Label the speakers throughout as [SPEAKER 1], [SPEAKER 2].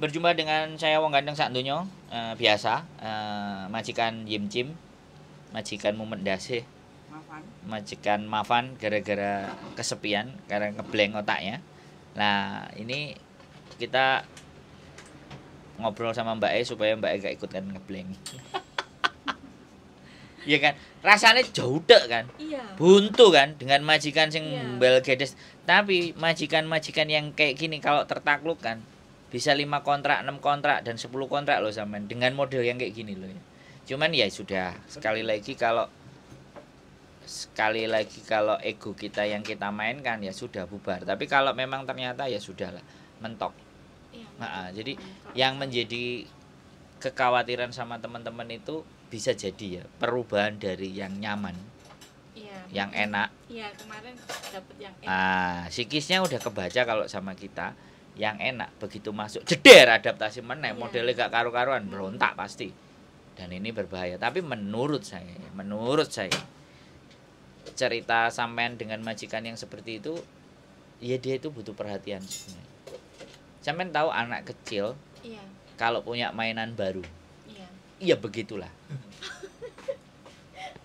[SPEAKER 1] berjumpa dengan saya wong ganteng sak donya, biasa, majikan Yim Cim, majikan Mumet Dasih, majikan Mafan gara-gara kesepian, karena ngeblank otaknya. Nah, ini kita ngobrol sama Mbak E supaya Mbak E gak ikutkan ngeblank. Iya kan? Rasanya jauh dek kan?
[SPEAKER 2] Iya.
[SPEAKER 1] Buntu kan dengan majikan sing
[SPEAKER 2] Iya.
[SPEAKER 1] mbel gedes. Tapi majikan-majikan yang kayak gini kalau tertakluk kan bisa 5 kontrak, 6 kontrak dan 10 kontrak loh sampean dengan model yang kayak gini loh ya. Cuman ya sudah, sekali lagi kalau ego kita yang kita mainkan ya sudah bubar. Tapi kalau memang ternyata ya sudahlah, mentok.
[SPEAKER 2] Iya.
[SPEAKER 1] Jadi yang menjadi kekhawatiran sama teman-teman itu bisa jadi ya perubahan dari yang nyaman,
[SPEAKER 2] Iya.
[SPEAKER 1] yang enak.
[SPEAKER 2] Iya, kemarin dapet yang enak.
[SPEAKER 1] Psikisnya udah kebaca kalau sama kita yang enak, begitu masuk jeder adaptasi meneh,
[SPEAKER 2] Iya.
[SPEAKER 1] modelnya gak karu-karuan, berontak pasti. Dan ini berbahaya. Tapi menurut saya cerita sampean dengan majikan yang seperti itu, ya dia itu butuh perhatian sebenarnya. Sampean tahu anak kecil
[SPEAKER 2] Iya.
[SPEAKER 1] kalau punya mainan baru,
[SPEAKER 2] Iya.
[SPEAKER 1] iya begitulah.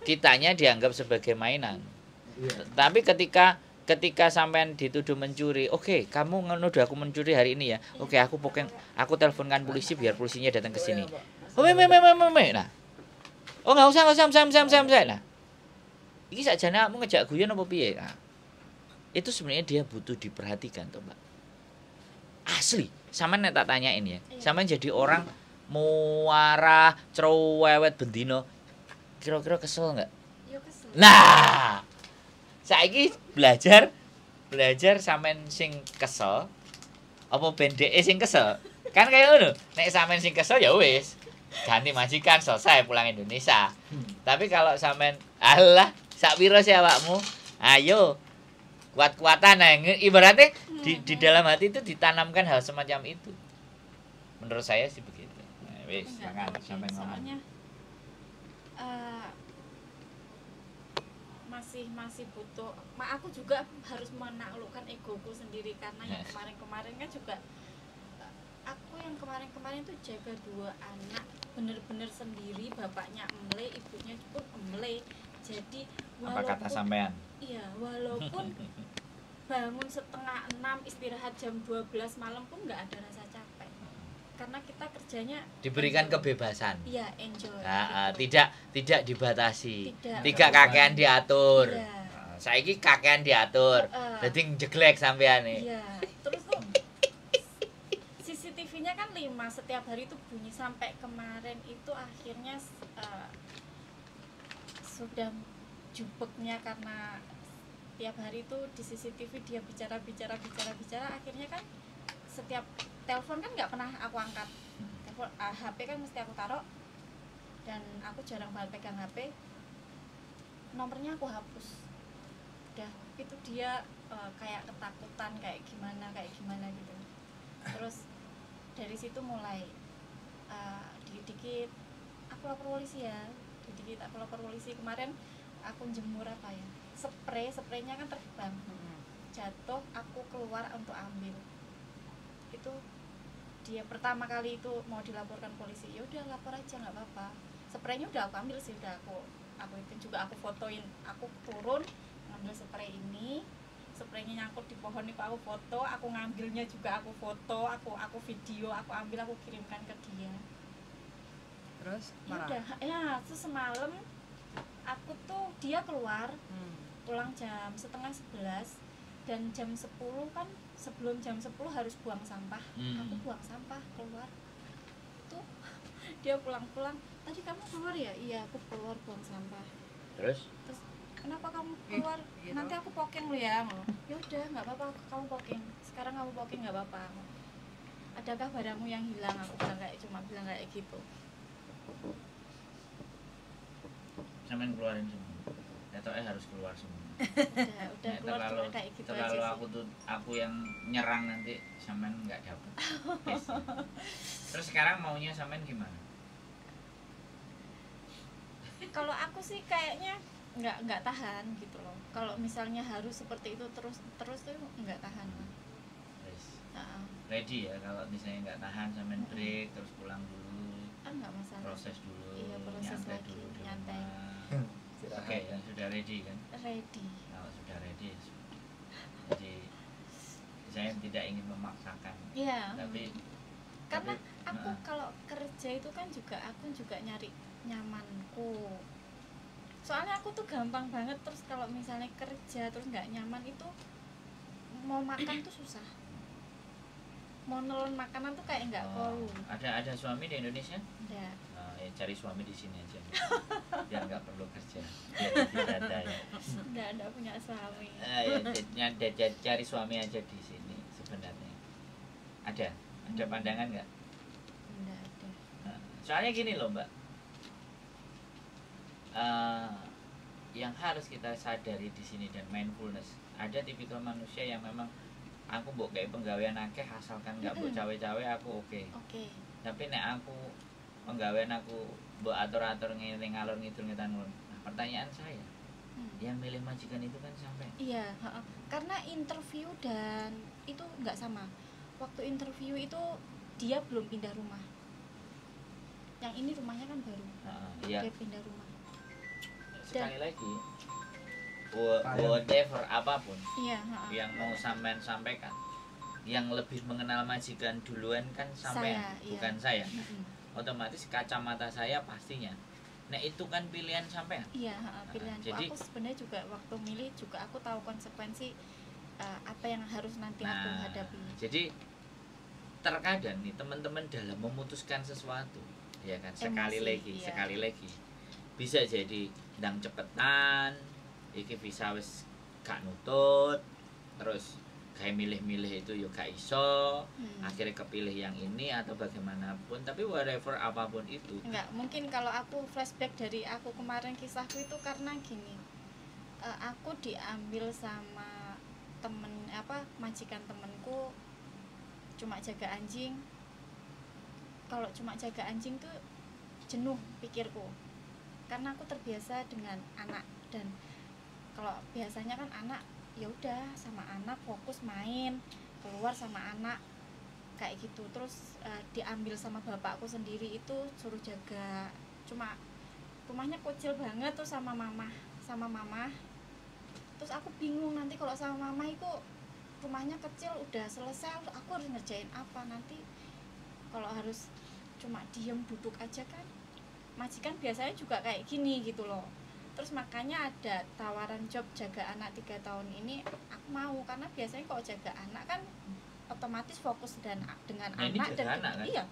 [SPEAKER 1] Kitanya dianggap sebagai mainan. Tapi ketika sampean dituduh mencuri, oke, kamu nuduh aku mencuri hari ini ya. Oke, aku teleponkan polisi biar polisinya datang ke sini. Nah. Oh, enggak usah. Nah. Iki sakjane kamu ngejak guyon apa piye? Nah. Itu sebenarnya dia butuh diperhatikan toh, Mbak. Asli, sampean nek tak tanyain ya. Sampean jadi orang muara cerewet bendino. Kira-kira kesel enggak?
[SPEAKER 2] Yo kesel.
[SPEAKER 1] Nah, saiki belajar sampean sing kesel apa bendeke sing kesel. Kan kayak ngono. Nek sampean sing kesel ya wis, ganti majikan selesai pulang Indonesia. Tapi kalau sampean alah sak piro sih awakmu? Ayo kuat-kuatan ae. Ibaratnya di dalam hati itu ditanamkan hal semacam itu. Menurut saya sih begitu. Nah, wis, makan sampean ngomong.
[SPEAKER 2] Soalnya masih butuh. Aku juga harus menaklukkan egoku sendiri karena yang kemarin-kemarin kan juga aku yang kemarin-kemarin tuh jaga 2 anak bener-bener sendiri, bapaknya emle, ibunya pun emle. Jadi
[SPEAKER 1] Apa kata sampean?
[SPEAKER 2] Iya, walaupun bangun setengah 6, istirahat jam 12 malam pun nggak ada rasa capek. Karena kita kerjanya
[SPEAKER 1] diberikan kebebasan.
[SPEAKER 2] Iya, enjoy.
[SPEAKER 1] Tidak dibatasi.
[SPEAKER 2] Tidak
[SPEAKER 1] kakean diatur.
[SPEAKER 2] Iya.
[SPEAKER 1] Saiki kakean diatur. Dadi jeglek sampean nih.
[SPEAKER 2] Iya. Terus tuh CCTV-nya kan 5 setiap hari itu bunyi sampai kemarin itu akhirnya sudah jubeknya karena tiap hari itu di CCTV dia bicara akhirnya kan setiap telepon kan nggak pernah aku angkat. Telepon HP kan mesti aku taruh dan aku jarang banget pegang HP. Nomornya aku hapus. Udah itu dia kayak ketakutan kayak gimana gitu. Terus dari situ mulai dikit-dikit aku lapor polisi ya. Kemarin aku jemur apa ya? Spraynya kan terbang. Jatuh, aku keluar untuk ambil. Itu dia pertama kali itu mau dilaporkan polisi. Ya udah lapor aja nggak apa-apa. Spraynya udah aku ambil sih, udah aku itu juga aku fotoin. Aku turun ngambil spray ini. Spraynya nyangkut di pohon itu aku foto, aku ngambilnya juga aku foto, aku video, aku ambil, aku kirimkan ke dia.
[SPEAKER 3] Terus
[SPEAKER 2] Udah, ya terus semalam aku tuh dia keluar pulang jam setengah 11 dan jam 10 kan sebelum jam 10 harus buang sampah. Aku buang sampah keluar tuh dia pulang tadi kamu keluar ya? Iya aku keluar buang sampah. Terus kenapa kamu keluar? Nanti aku poking lu ya. Ya udah nggak apa-apa kamu poking. Sekarang kamu poking nggak apa-apa. Adakah barangmu yang hilang? Aku bilang kayak gitu.
[SPEAKER 1] Sampean keluarin semua. Netoknya harus keluar semua.
[SPEAKER 2] Udah keluar cuma kayak gitu aja sih.
[SPEAKER 1] Aku yang nyerang nanti sampean nggak dapet. Terus sekarang maunya sampean gimana?
[SPEAKER 2] Kalau aku sih kayaknya nggak tahan gitu loh. Kalau misalnya harus seperti itu terus tuh nggak tahan lah.
[SPEAKER 1] ready ya kalau misalnya nggak tahan sampean break terus pulang dulu,
[SPEAKER 2] nggak masalah.
[SPEAKER 1] proses dulu,
[SPEAKER 2] Iya, proses
[SPEAKER 1] nyantai
[SPEAKER 2] lagi,
[SPEAKER 1] dulu di
[SPEAKER 2] nyantai.
[SPEAKER 1] rumah. Oke, yang sudah ready kan?
[SPEAKER 2] Ready.
[SPEAKER 1] Kalau sudah ready ya sudah. Jadi saya tidak ingin memaksakan,
[SPEAKER 2] Iya.
[SPEAKER 1] tapi
[SPEAKER 2] Karena aku
[SPEAKER 1] Heeh.
[SPEAKER 2] kalau kerja itu kan juga aku juga nyari nyamanku. Soalnya aku tuh gampang banget, terus kalau misalnya kerja terus nggak nyaman itu mau makan tuh susah. Mau nelen makanan tuh kayak nggak
[SPEAKER 1] Oh,
[SPEAKER 2] kolu.
[SPEAKER 1] ada suami di Indonesia?
[SPEAKER 2] Nggak.
[SPEAKER 1] Ya cari suami di sini aja, biar nggak perlu kerja, biar tidak ada ya.
[SPEAKER 2] Nggak punya suami.
[SPEAKER 1] Cari suami aja di sini sebenarnya. Ada pandangan nggak?
[SPEAKER 2] Nggak ada.
[SPEAKER 1] Soalnya gini loh Mbak, yang harus kita sadari di sini dan mindfulness, ada tipikal manusia yang memang aku mbok kayak penggawean akeh asalkan nggak mbok cawe-cawe aku oke.
[SPEAKER 2] Oke.
[SPEAKER 1] Tapi nek aku penggawean aku mbok atur-atur ngene ngalor ngidul ngetan ngono. Nah, pertanyaan saya, yang milih majikan itu kan sampai.
[SPEAKER 2] Iya, karena interview dan itu nggak sama. Waktu interview itu dia belum pindah rumah. Yang ini rumahnya kan baru.
[SPEAKER 1] Iya.
[SPEAKER 2] Dia pindah rumah.
[SPEAKER 1] Sekali lagi, whatever apapun
[SPEAKER 2] Iya,
[SPEAKER 1] yang mau sampean sampaikan, yang lebih mengenal majikan duluan kan sampean,
[SPEAKER 2] Saya, iya.
[SPEAKER 1] bukan saya. Otomatis kacamata saya pastinya. Nah itu kan pilihan sampean.
[SPEAKER 2] Iya, pilihan.
[SPEAKER 1] Jadi-
[SPEAKER 2] Aku sebenarnya juga waktu milih juga aku tahu konsekuensi apa yang harus nanti aku
[SPEAKER 1] Nah,
[SPEAKER 2] hadapi.
[SPEAKER 1] jadi terkadang nih teman-teman dalam memutuskan sesuatu, ya kan, sekali
[SPEAKER 2] Emosi, iya.
[SPEAKER 1] lagi bisa jadi ndang cepetan, iki bisa wis gak nutut, terus kayak milih-milih itu yuk gak iso, akhirnya kepilih yang ini atau bagaimanapun, tapi whatever apapun itu.
[SPEAKER 2] Enggak, mungkin kalau aku flashback dari aku kemarin kisahku itu karena gini, aku diambil sama majikan temenku cuma jaga anjing. Kalau cuma jaga anjing tuh jenuh pikirku, karena aku terbiasa dengan anak, dan kalau biasanya kan anak ya udah sama anak fokus main, keluar sama anak kayak gitu. Terus diambil sama bapakku sendiri itu suruh jaga, cuma rumahnya kecil banget tuh sama mama. Terus aku bingung nanti kalau sama mama itu rumahnya kecil udah selesai, aku harus ngerjain apa nanti. Kalau harus cuma diem duduk aja kan, majikan biasanya juga kayak gini gitu loh. Terus makanya ada tawaran job jaga anak 3 tahun ini, aku mau, karena biasanya kalau jaga anak kan otomatis fokus dengan
[SPEAKER 1] Nah, ini
[SPEAKER 2] anak.
[SPEAKER 1] jaga
[SPEAKER 2] Dan
[SPEAKER 1] anak, kan?
[SPEAKER 2] iya,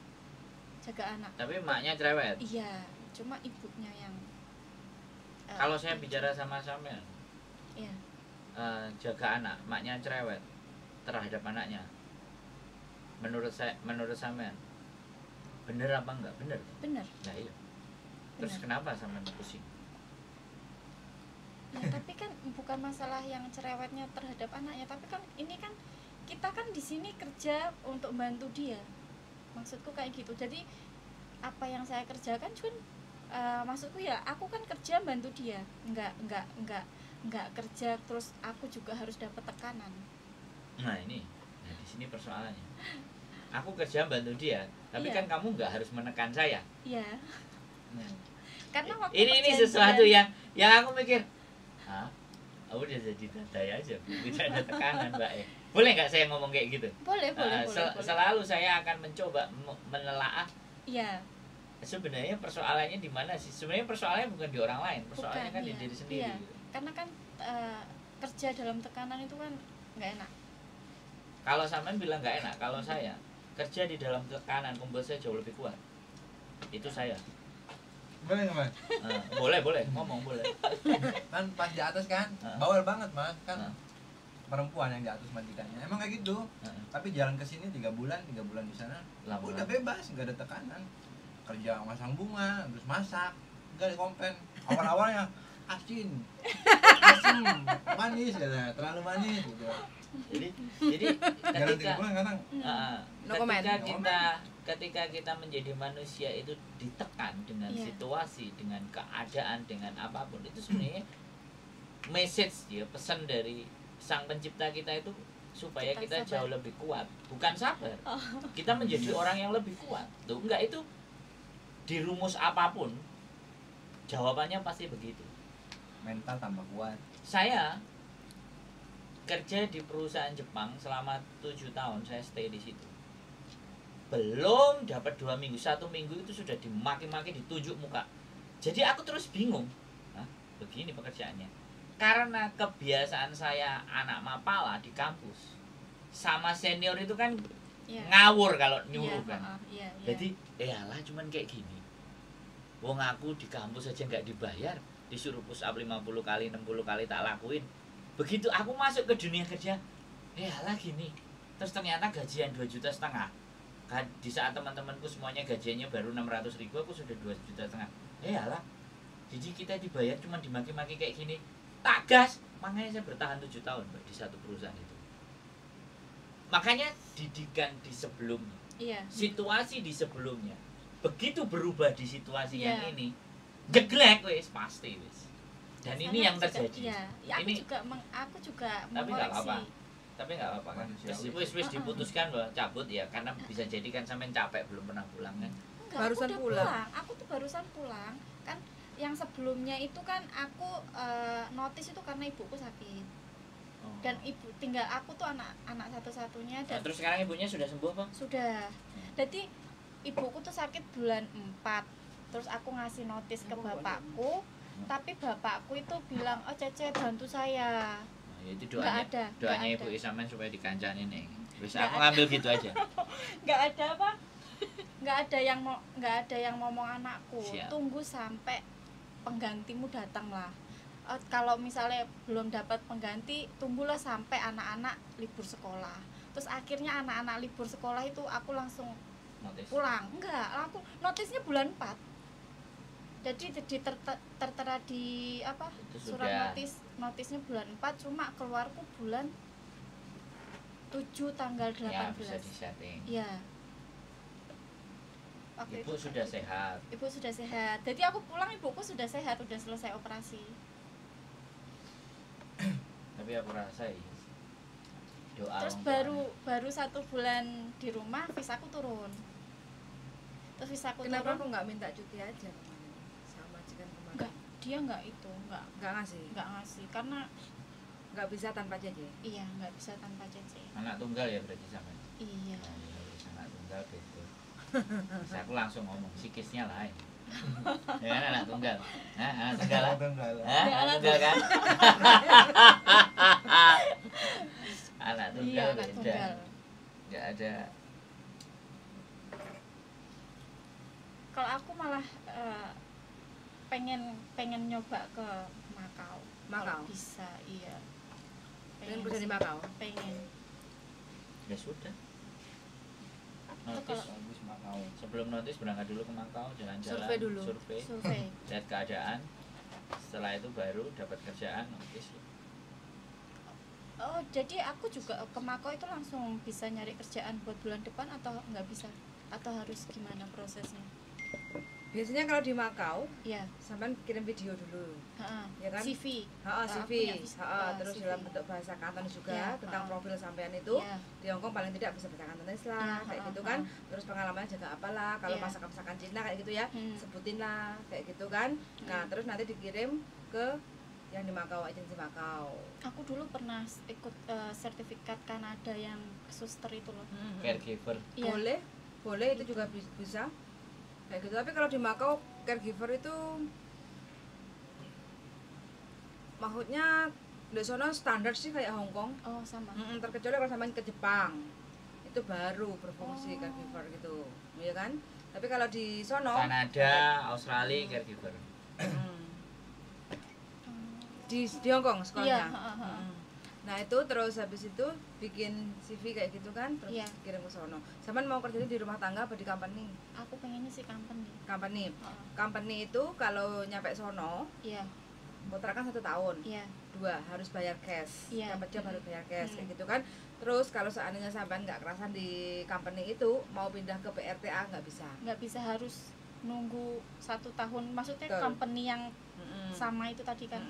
[SPEAKER 2] jaga anak.
[SPEAKER 1] Tapi emaknya cerewet.
[SPEAKER 2] Iya, cuma ibunya yang
[SPEAKER 1] Kalau saya bicara sama sampean,
[SPEAKER 2] iya.
[SPEAKER 1] jaga anak, emaknya cerewet terhadap anaknya. Menurut sampean, bener apa enggak? Bener.
[SPEAKER 2] Bener.
[SPEAKER 1] Nah iya. Terus
[SPEAKER 2] Bener.
[SPEAKER 1] kenapa sampean pusing?
[SPEAKER 2] Ya, tapi kan bukan masalah yang cerewetnya terhadap anaknya, tapi kan ini kan kita kan di sini kerja untuk bantu dia. Maksudku kayak gitu. Jadi apa yang saya kerjakan cuman maksudku ya aku kan kerja bantu dia. Enggak kerja terus aku juga harus dapat tekanan.
[SPEAKER 1] Nah ini, di sini persoalannya. Aku kerja bantu dia, tapi
[SPEAKER 2] Iya.
[SPEAKER 1] kan kamu nggak harus menekan saya.
[SPEAKER 2] Iya.
[SPEAKER 1] Nah,
[SPEAKER 2] Karena waktu
[SPEAKER 1] ini
[SPEAKER 2] perjanjian-
[SPEAKER 1] sesuatu yang aku mikir, aku udah jadi dadai aja, tidak ada tekanan Mbak. Boleh nggak saya ngomong kayak gitu?
[SPEAKER 2] boleh.
[SPEAKER 1] Selalu saya akan mencoba menelaah.
[SPEAKER 2] Iya.
[SPEAKER 1] Sebenarnya persoalannya di mana sih? Sebenarnya persoalannya bukan di orang lain, persoalannya kan di
[SPEAKER 2] iya.
[SPEAKER 1] diri sendiri.
[SPEAKER 2] Iya.
[SPEAKER 1] Gitu.
[SPEAKER 2] Karena kan kerja dalam tekanan itu kan nggak enak.
[SPEAKER 1] Kalau sampean bilang nggak enak, kalau saya kerja di dalam tekanan, membuat saya jauh lebih kuat. Itu saya.
[SPEAKER 4] Boleh nggak mas?
[SPEAKER 1] Boleh, ngomong boleh.
[SPEAKER 4] Kan pas di atas kan, bawel banget mas, kan perempuan yang di atas majikannya. Emang kayak gitu. Tapi jalan ke sini 3 bulan di sana,
[SPEAKER 1] Lama.
[SPEAKER 4] udah bebas, nggak ada tekanan. Kerja masang bunga, terus masak, nggak ada komplain. Awal-awalnya asin, asam, manis, katanya, terlalu manis gitu.
[SPEAKER 1] Jadi
[SPEAKER 4] Jalan 3
[SPEAKER 1] ketika
[SPEAKER 4] bulan kadang.
[SPEAKER 3] No comment.
[SPEAKER 1] ketika kita menjadi manusia itu ditekan dengan
[SPEAKER 2] Iya.
[SPEAKER 1] situasi, dengan keadaan, dengan apapun, itu sebenarnya message ya, pesan dari sang pencipta kita itu supaya
[SPEAKER 2] Kita
[SPEAKER 1] kita jauh
[SPEAKER 2] sabar.
[SPEAKER 1] lebih kuat, bukan sabar. Kita menjadi orang yang lebih kuat. Tuh, enggak, itu di rumus apapun jawabannya pasti begitu.
[SPEAKER 4] Mental tambah kuat.
[SPEAKER 1] Saya kerja di perusahaan Jepang selama 7 tahun, saya stay di situ. Belum dapat 2 minggu, 1 minggu itu sudah dimaki-maki, ditunjuk muka. Jadi aku terus bingung. Hah, begini pekerjaannya. Karena kebiasaan saya anak mapala di kampus, sama senior itu kan
[SPEAKER 2] Iya.
[SPEAKER 1] ngawur kalau nyuruh
[SPEAKER 2] Iya,
[SPEAKER 1] kan.
[SPEAKER 2] iya, iya.
[SPEAKER 1] Jadi alah cuman kayak gini. Wong aku di kampus aja nggak dibayar, disuruh push up 50 kali, 60 kali tak lakuin. Begitu aku masuk ke dunia kerja, alah gini. Terus ternyata gajian 2,5 juta. Kan di saat teman-temanku semuanya gajiannya baru 600.000, aku sudah 2,5 juta. Alah. Jadi kita dibayar cuma dimaki-maki kayak gini. Tak gas. Makanya saya bertahan 7 tahun Mbak, di satu perusahaan itu. Makanya didikan di sebelumnya,
[SPEAKER 2] Iya.
[SPEAKER 1] situasi di sebelumnya, begitu berubah di situasi yang
[SPEAKER 2] Iya.
[SPEAKER 1] ini, jeglek wis pasti wis. Dan ini
[SPEAKER 2] Karena
[SPEAKER 1] yang
[SPEAKER 2] juga-
[SPEAKER 1] terjadi.
[SPEAKER 2] Iya. Ya, aku
[SPEAKER 1] Ini-
[SPEAKER 2] juga aku juga
[SPEAKER 1] Tapi nggak
[SPEAKER 2] mengoreksi.
[SPEAKER 1] apa-apa. Tapi nggak apa-apa kan.
[SPEAKER 4] Manusiawi.
[SPEAKER 1] Wis diputuskan bahwa cabut ya, karena bisa jadi kan sampean capek belum pernah pulang kan.
[SPEAKER 2] Enggak,
[SPEAKER 3] Barusan
[SPEAKER 2] aku udah
[SPEAKER 3] pulang.
[SPEAKER 2] Aku tuh barusan pulang. Kan yang sebelumnya itu kan aku notice itu karena ibuku sakit.
[SPEAKER 1] Oh.
[SPEAKER 2] Dan ibu tinggal aku tuh anak satu-satunya
[SPEAKER 1] Nah,
[SPEAKER 2] dan
[SPEAKER 1] terus sekarang ibunya sudah sembuh apa?
[SPEAKER 2] sudah. Jadi ibuku tuh sakit bulan 4. Terus aku ngasih notice ke bapakku, tapi bapakku itu bilang, "Oh, Cece bantu saya."
[SPEAKER 1] Nah, ya itu
[SPEAKER 2] Nggak ada,
[SPEAKER 1] doanya
[SPEAKER 2] nggak
[SPEAKER 1] Ibu
[SPEAKER 2] ada.
[SPEAKER 1] Isaman supaya dikancani nih. Wis
[SPEAKER 2] Nggak
[SPEAKER 1] aku
[SPEAKER 2] ada.
[SPEAKER 1] ngambil gitu aja.
[SPEAKER 2] Nggak ada apa? Nggak ada yang ngomong anakku.
[SPEAKER 1] Siap.
[SPEAKER 2] Tunggu sampai penggantimu datang lah. Kalau misalnya belum dapat pengganti, tunggulah sampai anak-anak libur sekolah. Terus akhirnya anak-anak libur sekolah itu aku langsung
[SPEAKER 1] Notice.
[SPEAKER 2] pulang. Enggak, aku notisnya bulan 4. Jadi tertera di apa?
[SPEAKER 1] Itu
[SPEAKER 2] Surat
[SPEAKER 1] sudah.
[SPEAKER 2] notisnya bulan 4, cuma keluarku bulan 7 tanggal 18.
[SPEAKER 1] Ya, bisa disetting.
[SPEAKER 2] Iya. Waktu
[SPEAKER 1] Ibu
[SPEAKER 2] itu
[SPEAKER 1] sudah sehat.
[SPEAKER 2] Ibu sudah sehat. Jadi aku pulang ibuku sudah sehat, udah selesai operasi.
[SPEAKER 1] Tapi aku rasa ya doa
[SPEAKER 2] Terus
[SPEAKER 1] orang
[SPEAKER 2] baru 1 bulan di rumah visaku turun. Terus visaku
[SPEAKER 3] Kenapa
[SPEAKER 2] turun.
[SPEAKER 3] aku nggak minta cuti aja kemarin? Sama aja kan kemarin.
[SPEAKER 2] Enggak, dia enggak itu,
[SPEAKER 3] Nggak ngasih.
[SPEAKER 2] enggak ngasih karena
[SPEAKER 3] Nggak bisa tanpa JJ.
[SPEAKER 2] iya enggak bisa tanpa CC.
[SPEAKER 1] anak tunggal ya berarti sama.
[SPEAKER 2] Iya.
[SPEAKER 1] Nah, ya, wis anak tunggal gitu. Terus aku langsung ngomong psikisnya lain. Ya kan anak tunggal. Hah, anak tunggal lah. Hah,
[SPEAKER 2] Ya,
[SPEAKER 1] anak
[SPEAKER 2] anak
[SPEAKER 1] tunggal kan? Anak tunggal
[SPEAKER 2] Iya, anak
[SPEAKER 1] beda.
[SPEAKER 2] tunggal.
[SPEAKER 1] Nggak ada.
[SPEAKER 2] Kalau aku malah pengen nyoba ke Makau.
[SPEAKER 3] Makau?
[SPEAKER 2] Kalau bisa, iya.
[SPEAKER 3] Pengen kerja di Makau?
[SPEAKER 2] Pengen.
[SPEAKER 1] Ya sudah.
[SPEAKER 2] Itu
[SPEAKER 1] Notis
[SPEAKER 2] kalau-
[SPEAKER 4] Bagus Makau.
[SPEAKER 1] sebelum notis berangkat dulu ke Makau, jalan-jalan,
[SPEAKER 3] Survei dulu.
[SPEAKER 2] Survei.
[SPEAKER 1] lihat keadaan. Setelah itu baru dapat kerjaan, notis.
[SPEAKER 2] Oh, jadi aku juga ke Makau itu langsung bisa nyari kerjaan buat bulan depan atau nggak bisa? Atau harus gimana prosesnya?
[SPEAKER 3] Biasanya kalau di Makau,
[SPEAKER 2] Ya,
[SPEAKER 3] sampean kirim video dulu. Ya kan?
[SPEAKER 2] CV.
[SPEAKER 3] CV,
[SPEAKER 2] punya
[SPEAKER 3] terus
[SPEAKER 2] CV.
[SPEAKER 3] dalam bentuk bahasa Kanton juga
[SPEAKER 2] Ya,
[SPEAKER 3] tentang
[SPEAKER 2] ha.
[SPEAKER 3] profil sampean itu.
[SPEAKER 2] Ya.
[SPEAKER 3] Di Hongkong paling tidak bisa bahasa Kantonis lah,
[SPEAKER 2] Ya,
[SPEAKER 3] kayak
[SPEAKER 2] ha,
[SPEAKER 3] gitu
[SPEAKER 2] ha.
[SPEAKER 3] kan. Terus pengalamannya juga apalah, kalau
[SPEAKER 2] Ya.
[SPEAKER 3] masakan Cina kayak gitu ya,
[SPEAKER 2] Hmm.
[SPEAKER 3] sebutin lah kayak gitu kan. Nah, terus nanti dikirim ke yang di Makau, agensi Makau.
[SPEAKER 2] Aku dulu pernah ikut sertifikat Kanada yang suster itu loh.
[SPEAKER 1] Caregiver.
[SPEAKER 2] Iya.
[SPEAKER 3] Boleh itu juga bisa kayak gitu. Tapi kalau di Makau caregiver itu maksudnya di sana standar sih kayak Hongkong.
[SPEAKER 2] Oh, sama.
[SPEAKER 3] Terkecuali kalau sampai ke Jepang itu baru berfungsi
[SPEAKER 2] Oh.
[SPEAKER 3] caregiver gitu, ya kan? Tapi kalau di sono
[SPEAKER 1] Kanada, Australia, caregiver.
[SPEAKER 3] mm, di Hongkong sekolahnya.
[SPEAKER 2] Iya, ha, ha, ha.
[SPEAKER 3] Nah itu terus habis itu bikin CV kayak gitu kan, terus
[SPEAKER 2] Iya.
[SPEAKER 3] kirim ke sono. Sampean mau kerjanya di rumah tangga apa di company?
[SPEAKER 2] Aku pengennya sih company.
[SPEAKER 3] Company.
[SPEAKER 2] Ha,
[SPEAKER 3] Company itu kalau nyampe sono
[SPEAKER 2] Iya,
[SPEAKER 3] kontrakan 1 tahun.
[SPEAKER 2] iya.
[SPEAKER 3] 2 harus bayar cash.
[SPEAKER 2] Iya.
[SPEAKER 3] Dapat jam harus bayar cash kayak
[SPEAKER 2] Mm.
[SPEAKER 3] gitu kan. Terus kalau seandainya sampean nggak kerasan di company itu mau pindah ke PRTA nggak bisa.
[SPEAKER 2] Nggak bisa, harus nunggu 1 tahun, maksudnya
[SPEAKER 3] Betul.
[SPEAKER 2] company yang
[SPEAKER 3] Mm-mm.
[SPEAKER 2] sama itu tadi kan.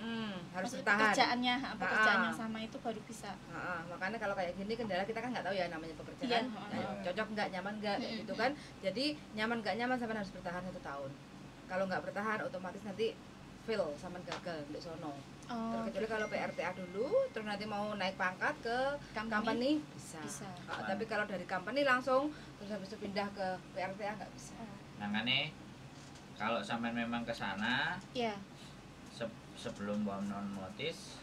[SPEAKER 3] Harus
[SPEAKER 2] Maksudnya
[SPEAKER 3] bertahan.
[SPEAKER 2] pekerjaan yang sama itu baru bisa.
[SPEAKER 3] Makanya kalau kayak gini kendala kita kan nggak tahu ya namanya pekerjaan.
[SPEAKER 2] Iya,
[SPEAKER 3] Nah, cocok nggak, nyaman nggak, kayak gitu kan. Jadi nyaman nggak nyaman sampai harus bertahan 1 tahun. Kalau nggak bertahan otomatis nanti fail, sama gagal di sono.
[SPEAKER 2] Oh,
[SPEAKER 3] Kecuali kalau PRTA dulu, terus nanti mau naik pangkat ke
[SPEAKER 2] Company?
[SPEAKER 3] company bisa.
[SPEAKER 2] Bisa.
[SPEAKER 3] Tapi kalau dari company langsung terus habis itu pindah ke PRTA nggak bisa.
[SPEAKER 1] Makanya kalau sampean memang ke sana
[SPEAKER 2] Iya,
[SPEAKER 1] sebelum non notice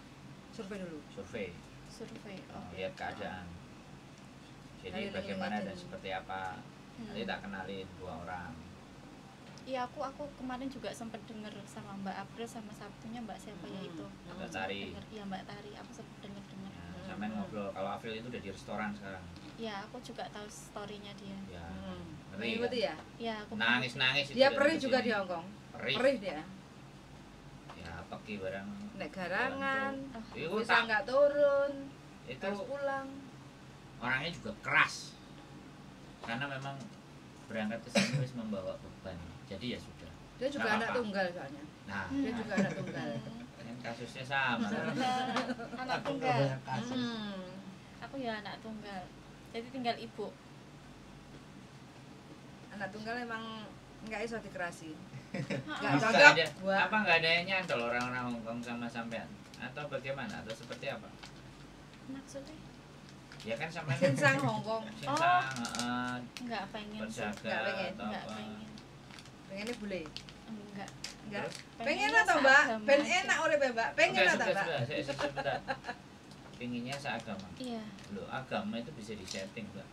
[SPEAKER 3] Survei dulu.
[SPEAKER 1] survei,
[SPEAKER 2] survei. Oke.
[SPEAKER 1] lihat keadaan. Jadi
[SPEAKER 3] Kali
[SPEAKER 1] bagaimana
[SPEAKER 3] lihat
[SPEAKER 1] dan
[SPEAKER 3] ini.
[SPEAKER 1] seperti apa. Nanti tak kenalin 2 orang.
[SPEAKER 2] Iya, aku kemarin juga sempat denger sama Mbak April sama Sabtunya Mbak siapa ya itu. Aku
[SPEAKER 1] Mbak
[SPEAKER 2] sempat
[SPEAKER 1] Tari.
[SPEAKER 2] denger. Iya, Mbak Tari. Aku sempat denger.
[SPEAKER 1] Nah, sampean ngobrol. Kalau April itu udah di restoran sekarang.
[SPEAKER 2] Iya, aku juga tahu story-nya dia.
[SPEAKER 1] Ya.
[SPEAKER 3] Ini
[SPEAKER 1] Ngeri
[SPEAKER 3] berarti
[SPEAKER 1] kan?
[SPEAKER 3] ya.
[SPEAKER 2] Iya, aku
[SPEAKER 1] Nangis-nangis itu
[SPEAKER 3] Dia
[SPEAKER 1] datang
[SPEAKER 3] perih
[SPEAKER 1] ke
[SPEAKER 3] juga
[SPEAKER 1] sini.
[SPEAKER 3] di Hong Kong.
[SPEAKER 1] Perih.
[SPEAKER 3] Perih dia.
[SPEAKER 1] Ya, pergi barang.
[SPEAKER 3] Naik garangan.
[SPEAKER 1] Itu
[SPEAKER 3] Bisa nggak turun.
[SPEAKER 1] itu
[SPEAKER 3] Harus pulang.
[SPEAKER 1] orangnya juga keras. Karena memang berangkat ke sini harus membawa beban. Jadi ya sudah.
[SPEAKER 3] Dia juga
[SPEAKER 1] Nggak
[SPEAKER 3] anak
[SPEAKER 1] apa-apa.
[SPEAKER 3] tunggal soalnya.
[SPEAKER 1] Nah,
[SPEAKER 3] Dia juga anak tunggal.
[SPEAKER 1] kan kasusnya sama.
[SPEAKER 2] anak
[SPEAKER 4] Aku
[SPEAKER 2] tunggal.
[SPEAKER 4] banyak kasus.
[SPEAKER 2] Aku ya anak tunggal. Jadi tinggal ibu.
[SPEAKER 3] Anak tunggal emang nggak iso dikerasi. Nggak
[SPEAKER 1] Apa
[SPEAKER 3] cocok
[SPEAKER 1] nggak ada,
[SPEAKER 3] buat
[SPEAKER 1] apa nggak ada yang nyantol orang-orang Hongkong sama sampean? Atau bagaimana? Atau seperti apa?
[SPEAKER 2] Maksudnya
[SPEAKER 1] Ya kan sampean
[SPEAKER 3] sinsang Hong Kong.
[SPEAKER 1] sinsang,
[SPEAKER 2] nggak pengen sih.
[SPEAKER 1] berjaga
[SPEAKER 3] Nggak pengen,
[SPEAKER 1] atau
[SPEAKER 2] Nggak
[SPEAKER 1] apa?
[SPEAKER 2] pengen.
[SPEAKER 3] Pengennya bule.
[SPEAKER 2] Enggak.
[SPEAKER 3] Enggak.
[SPEAKER 1] Terus?
[SPEAKER 3] Pengen
[SPEAKER 2] Pengennya
[SPEAKER 3] atau Mbak?
[SPEAKER 2] seagama
[SPEAKER 3] Ben
[SPEAKER 2] aja.
[SPEAKER 3] enak oleh Mbak. Pengen
[SPEAKER 1] Oke,
[SPEAKER 3] atau Mbak?
[SPEAKER 1] sudah, sebentar. Pinginnya seagama.
[SPEAKER 2] Iya.
[SPEAKER 1] Loh, agama itu bisa disetting, Mbak.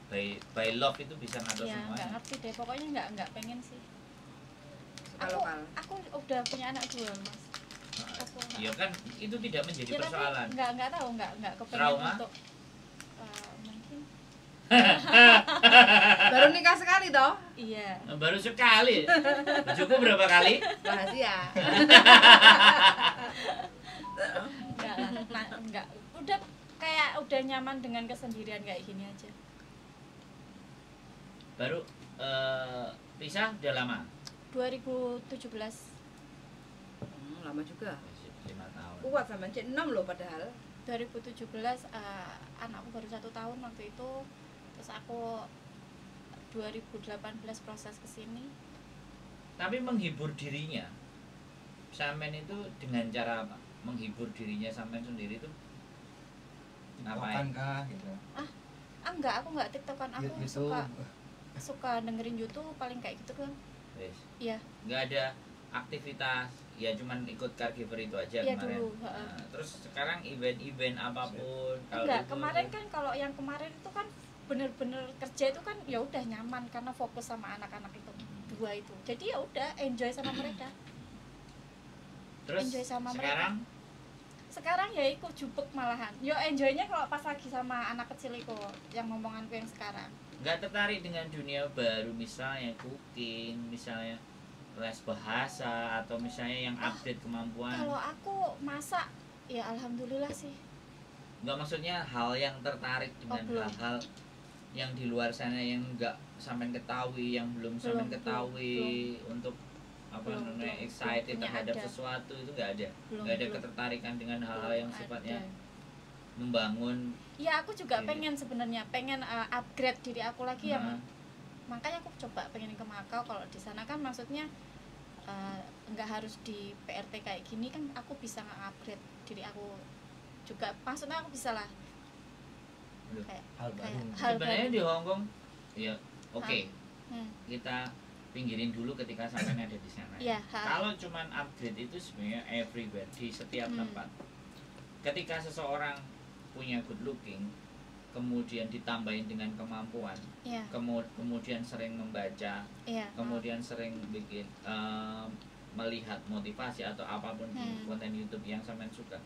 [SPEAKER 1] By love itu bisa ngatur
[SPEAKER 2] Iya, nggak
[SPEAKER 1] semuanya.
[SPEAKER 2] ngerti deh. Pokoknya nggak pengen sih.
[SPEAKER 3] Suka
[SPEAKER 2] Aku
[SPEAKER 3] lokal.
[SPEAKER 2] aku udah punya anak 2, Mas. Aku nggak-
[SPEAKER 1] Ya kan itu tidak menjadi
[SPEAKER 2] Ya, tapi
[SPEAKER 1] persoalan.
[SPEAKER 2] nggak tahu nggak kepengen
[SPEAKER 1] Trauma?
[SPEAKER 2] untuk mungkin
[SPEAKER 3] Baru nikah sekali toh?
[SPEAKER 2] iya.
[SPEAKER 1] Baru sekali. Cukup berapa kali?
[SPEAKER 3] Rahasia.
[SPEAKER 2] Enggak lah, enggak. Udah nyaman dengan kesendirian kayak gini aja.
[SPEAKER 1] Baru pisah udah lama.
[SPEAKER 2] 2017
[SPEAKER 3] Lama juga.
[SPEAKER 1] 5 tahun.
[SPEAKER 3] Kuat sama Cik 6 loh padahal.
[SPEAKER 2] 2017 anakku baru 1 tahun waktu itu. Terus aku 2018 proses kesini.
[SPEAKER 1] Tapi menghibur dirinya sampean itu dengan cara apa? Menghibur dirinya sampean sendiri itu ngapain?
[SPEAKER 4] Tiktokan kah gitu.
[SPEAKER 2] Enggak, aku enggak tiktokan, aku
[SPEAKER 4] YouTube.
[SPEAKER 2] suka dengerin YouTube paling kayak gitu kan.
[SPEAKER 1] Wes.
[SPEAKER 2] Iya.
[SPEAKER 1] Nggak ada aktivitas, ya cuman ikut caregiver itu aja
[SPEAKER 2] Iya,
[SPEAKER 1] kemarin.
[SPEAKER 2] dulu, heeh.
[SPEAKER 1] Nah, terus sekarang event-event apapun kalau
[SPEAKER 2] Enggak,
[SPEAKER 1] itu-
[SPEAKER 2] kemarin kan kalau yang kemarin itu kan bener-bener kerja itu kan ya udah nyaman karena fokus sama anak-anak itu 2 itu. Jadi ya udah enjoy sama mereka.
[SPEAKER 1] terus
[SPEAKER 2] enjoy sama
[SPEAKER 1] sekarang
[SPEAKER 2] Sekarang ya ikut jupuk malahan. Yo enjoynya kalau pas lagi sama anak kecil itu yang ngomonganku yang sekarang.
[SPEAKER 1] nggak tertarik dengan dunia baru, misalnya cooking, misalnya les bahasa, atau misalnya yang update kemampuan.
[SPEAKER 2] Kalau aku masak ya alhamdulillah sih.
[SPEAKER 1] Nggak, maksudnya hal yang tertarik dengan
[SPEAKER 2] belum.
[SPEAKER 1] hal-hal yang di luar sana yang nggak sampean ketahui, yang belum sampean
[SPEAKER 2] Belum,
[SPEAKER 1] ketahui, untuk apa
[SPEAKER 2] Belum,
[SPEAKER 1] namanya
[SPEAKER 2] belum
[SPEAKER 1] excited
[SPEAKER 2] punya
[SPEAKER 1] terhadap
[SPEAKER 2] ada.
[SPEAKER 1] sesuatu itu nggak ada.
[SPEAKER 2] Belum,
[SPEAKER 1] Nggak ada
[SPEAKER 2] belum.
[SPEAKER 1] ketertarikan dengan hal-hal
[SPEAKER 2] Belum
[SPEAKER 1] yang sifatnya
[SPEAKER 2] ada.
[SPEAKER 1] membangun.
[SPEAKER 2] Ya aku juga
[SPEAKER 1] Iya.
[SPEAKER 2] pengen sebenarnya pengen upgrade diri aku lagi ya.
[SPEAKER 1] Nah,
[SPEAKER 2] Makanya aku coba pengen ke Makau. Kalau di sana kan maksudnya nggak harus di PRT kayak gini kan, aku bisa nge-upgrade diri aku juga. Maksudnya aku bisa lah
[SPEAKER 1] Aduh,
[SPEAKER 2] kayak
[SPEAKER 4] Hal baru.
[SPEAKER 2] hal
[SPEAKER 1] sebenarnya
[SPEAKER 2] baru.
[SPEAKER 1] di Hong Kong ya oke,
[SPEAKER 2] Hmm.
[SPEAKER 1] kita pinggirin dulu ketika sampean ada di sana.
[SPEAKER 2] Iya,
[SPEAKER 1] Kalau cuman upgrade itu sebenarnya everywhere, di setiap tempat. Ketika seseorang punya good looking, kemudian ditambahin dengan kemampuan,
[SPEAKER 2] Iya,
[SPEAKER 1] kemudian sering membaca,
[SPEAKER 2] iya.
[SPEAKER 1] kemudian sering bikin melihat motivasi atau apapun di konten YouTube yang sampean suka,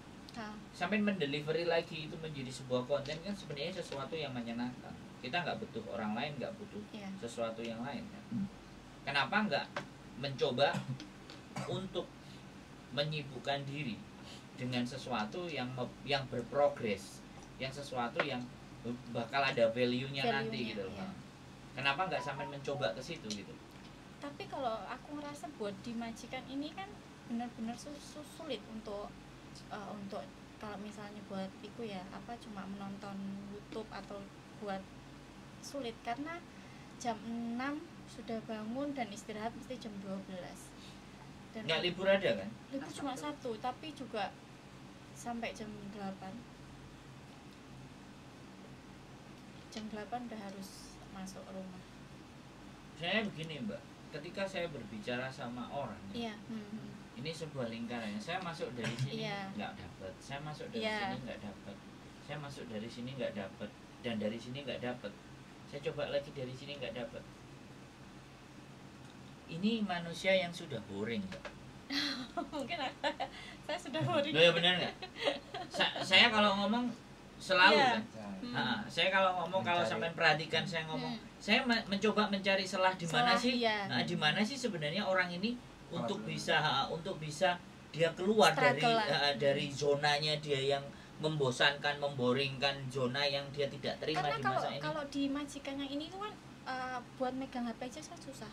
[SPEAKER 1] sampai mendelivery lagi itu menjadi sebuah konten, kan sebenarnya sesuatu yang menyenangkan. Kita nggak butuh orang lain, nggak butuh
[SPEAKER 2] Iya.
[SPEAKER 1] sesuatu yang lain kan. Kenapa nggak mencoba untuk menyibukkan diri dengan sesuatu yang berprogres, yang sesuatu yang bakal ada value-nya nanti
[SPEAKER 2] Value-nya,
[SPEAKER 1] gitu loh.
[SPEAKER 2] iya.
[SPEAKER 1] Kenapa nggak sampai mencoba ke situ gitu?
[SPEAKER 2] Tapi kalau aku ngerasa buat di majikan ini kan benar-benar sulit untuk kalau misalnya buat iku ya apa cuma menonton YouTube atau buat sulit karena jam 6 sudah bangun dan istirahat mesti jam 12 dan
[SPEAKER 1] Nggak libur ada kan?
[SPEAKER 2] libur cuma satu tapi juga sampai jam 8 udah harus masuk rumah.
[SPEAKER 1] Saya begini Mbak, ketika saya berbicara sama orang
[SPEAKER 2] Iya.
[SPEAKER 1] ini sebuah lingkaran. Saya masuk dari sini
[SPEAKER 2] Iya.
[SPEAKER 1] nggak dapat, saya masuk dari
[SPEAKER 2] Iya.
[SPEAKER 1] sini nggak dapat, saya masuk dari sini nggak dapat, dan dari sini nggak dapat, saya coba lagi dari sini nggak dapat. Ini manusia yang sudah boring Mbak.
[SPEAKER 2] Mungkin saya sudah boring.
[SPEAKER 1] Loh ya benar nggak? Saya kalau ngomong selalu
[SPEAKER 2] Iya.
[SPEAKER 1] kan. Saya kalau ngomong, kalau sampai perhatikan saya ngomong, saya mencoba mencari celah di mana
[SPEAKER 2] Celah,
[SPEAKER 1] sih,
[SPEAKER 2] iya.
[SPEAKER 1] di mana sih sebenarnya orang ini untuk bisa dia keluar
[SPEAKER 2] Struggle.
[SPEAKER 1] dari zonanya dia yang membosankan, memboringkan, zona yang dia tidak terima
[SPEAKER 2] Karena
[SPEAKER 1] di
[SPEAKER 2] kalau
[SPEAKER 1] masa ini.
[SPEAKER 2] kalau di majikan yang ini tuh kan buat megang HP aja kan susah.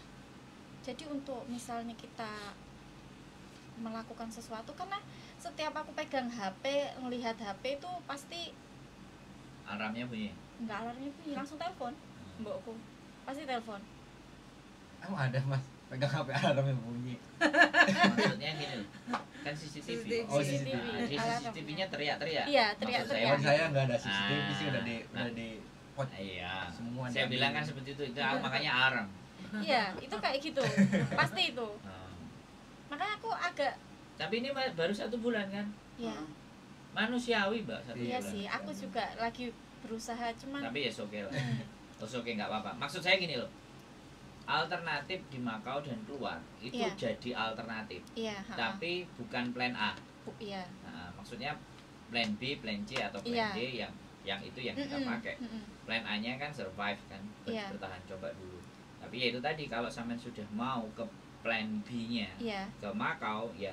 [SPEAKER 2] Jadi untuk misalnya kita melakukan sesuatu, karena setiap aku pegang HP, ngelihat HP itu pasti
[SPEAKER 1] Alarmnya bunyi.
[SPEAKER 2] enggak alarmnya bunyi, langsung telepon mbokku, pasti telepon.
[SPEAKER 4] Emang ada mas pegang HP alarmnya bunyi.
[SPEAKER 1] Maksudnya gini loh, kan CCTV.
[SPEAKER 4] Oh,
[SPEAKER 2] CCTV.
[SPEAKER 1] Nah, di CCTV-nya teriak-teriak.
[SPEAKER 2] Iya,
[SPEAKER 1] Maksud
[SPEAKER 2] teriak-teriak.
[SPEAKER 4] Kalau saya nggak ada CCTV sih,
[SPEAKER 1] Ah,
[SPEAKER 4] udah di pot
[SPEAKER 1] Iya.
[SPEAKER 4] semua.
[SPEAKER 1] Saya
[SPEAKER 4] diambil.
[SPEAKER 1] bilang kan seperti itu aku makanya alarm.
[SPEAKER 2] Iya, itu kayak gitu, pasti itu.
[SPEAKER 1] Oh.
[SPEAKER 2] Makanya aku agak
[SPEAKER 1] Tapi ini baru 1 bulan kan?
[SPEAKER 2] ya
[SPEAKER 1] Manusiawi Mbak 1
[SPEAKER 2] iya
[SPEAKER 1] bulan.
[SPEAKER 2] sih, aku juga lagi berusaha cuman
[SPEAKER 1] Tapi ya oke lah. Oke nggak apa-apa. Maksud saya gini loh. Alternatif di Makau dan keluar itu
[SPEAKER 2] Iya.
[SPEAKER 1] jadi alternatif.
[SPEAKER 2] iya,
[SPEAKER 1] Tapi bukan plan A.
[SPEAKER 2] iya.
[SPEAKER 1] Nah, maksudnya plan B, plan C atau plan
[SPEAKER 2] Iya.
[SPEAKER 1] D yang itu yang kita pakai. Plan A-nya kan survive kan,
[SPEAKER 2] Iya.
[SPEAKER 1] bertahan coba dulu. Tapi ya itu tadi kalau sampean sudah mau ke plan B-nya,
[SPEAKER 2] Iya.
[SPEAKER 1] ke Makau ya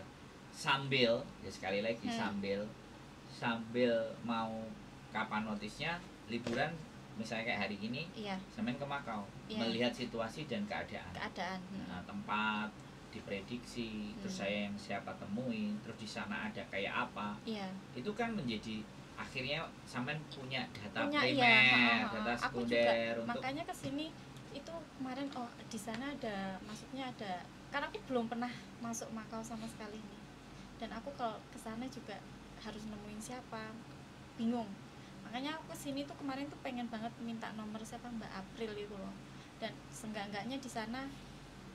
[SPEAKER 1] sambil ya sekali lagi sambil mau kapan notisnya liburan misalnya kayak hari ini
[SPEAKER 2] Iya,
[SPEAKER 1] sampean ke Makau
[SPEAKER 2] Iya.
[SPEAKER 1] melihat situasi dan keadaan.
[SPEAKER 2] keadaan.
[SPEAKER 1] Nah, tempat diprediksi, terus saya yang siapa temuin, terus di sana ada kayak apa,
[SPEAKER 2] Iya.
[SPEAKER 1] itu kan menjadi akhirnya sampean punya data
[SPEAKER 2] Punya,
[SPEAKER 1] primer,
[SPEAKER 2] iya,
[SPEAKER 1] data
[SPEAKER 2] aku
[SPEAKER 1] sekunder
[SPEAKER 2] juga
[SPEAKER 1] untuk
[SPEAKER 2] makanya kesini itu kemarin di sana ada, maksudnya ada, karena aku belum pernah masuk Makau sama sekali nih, dan aku kalau kesana juga harus nemuin siapa, bingung. Makanya aku kesini tuh kemarin tuh pengen banget minta nomor siapa, Mbak April itu loh, dan seenggak-enggaknya di sana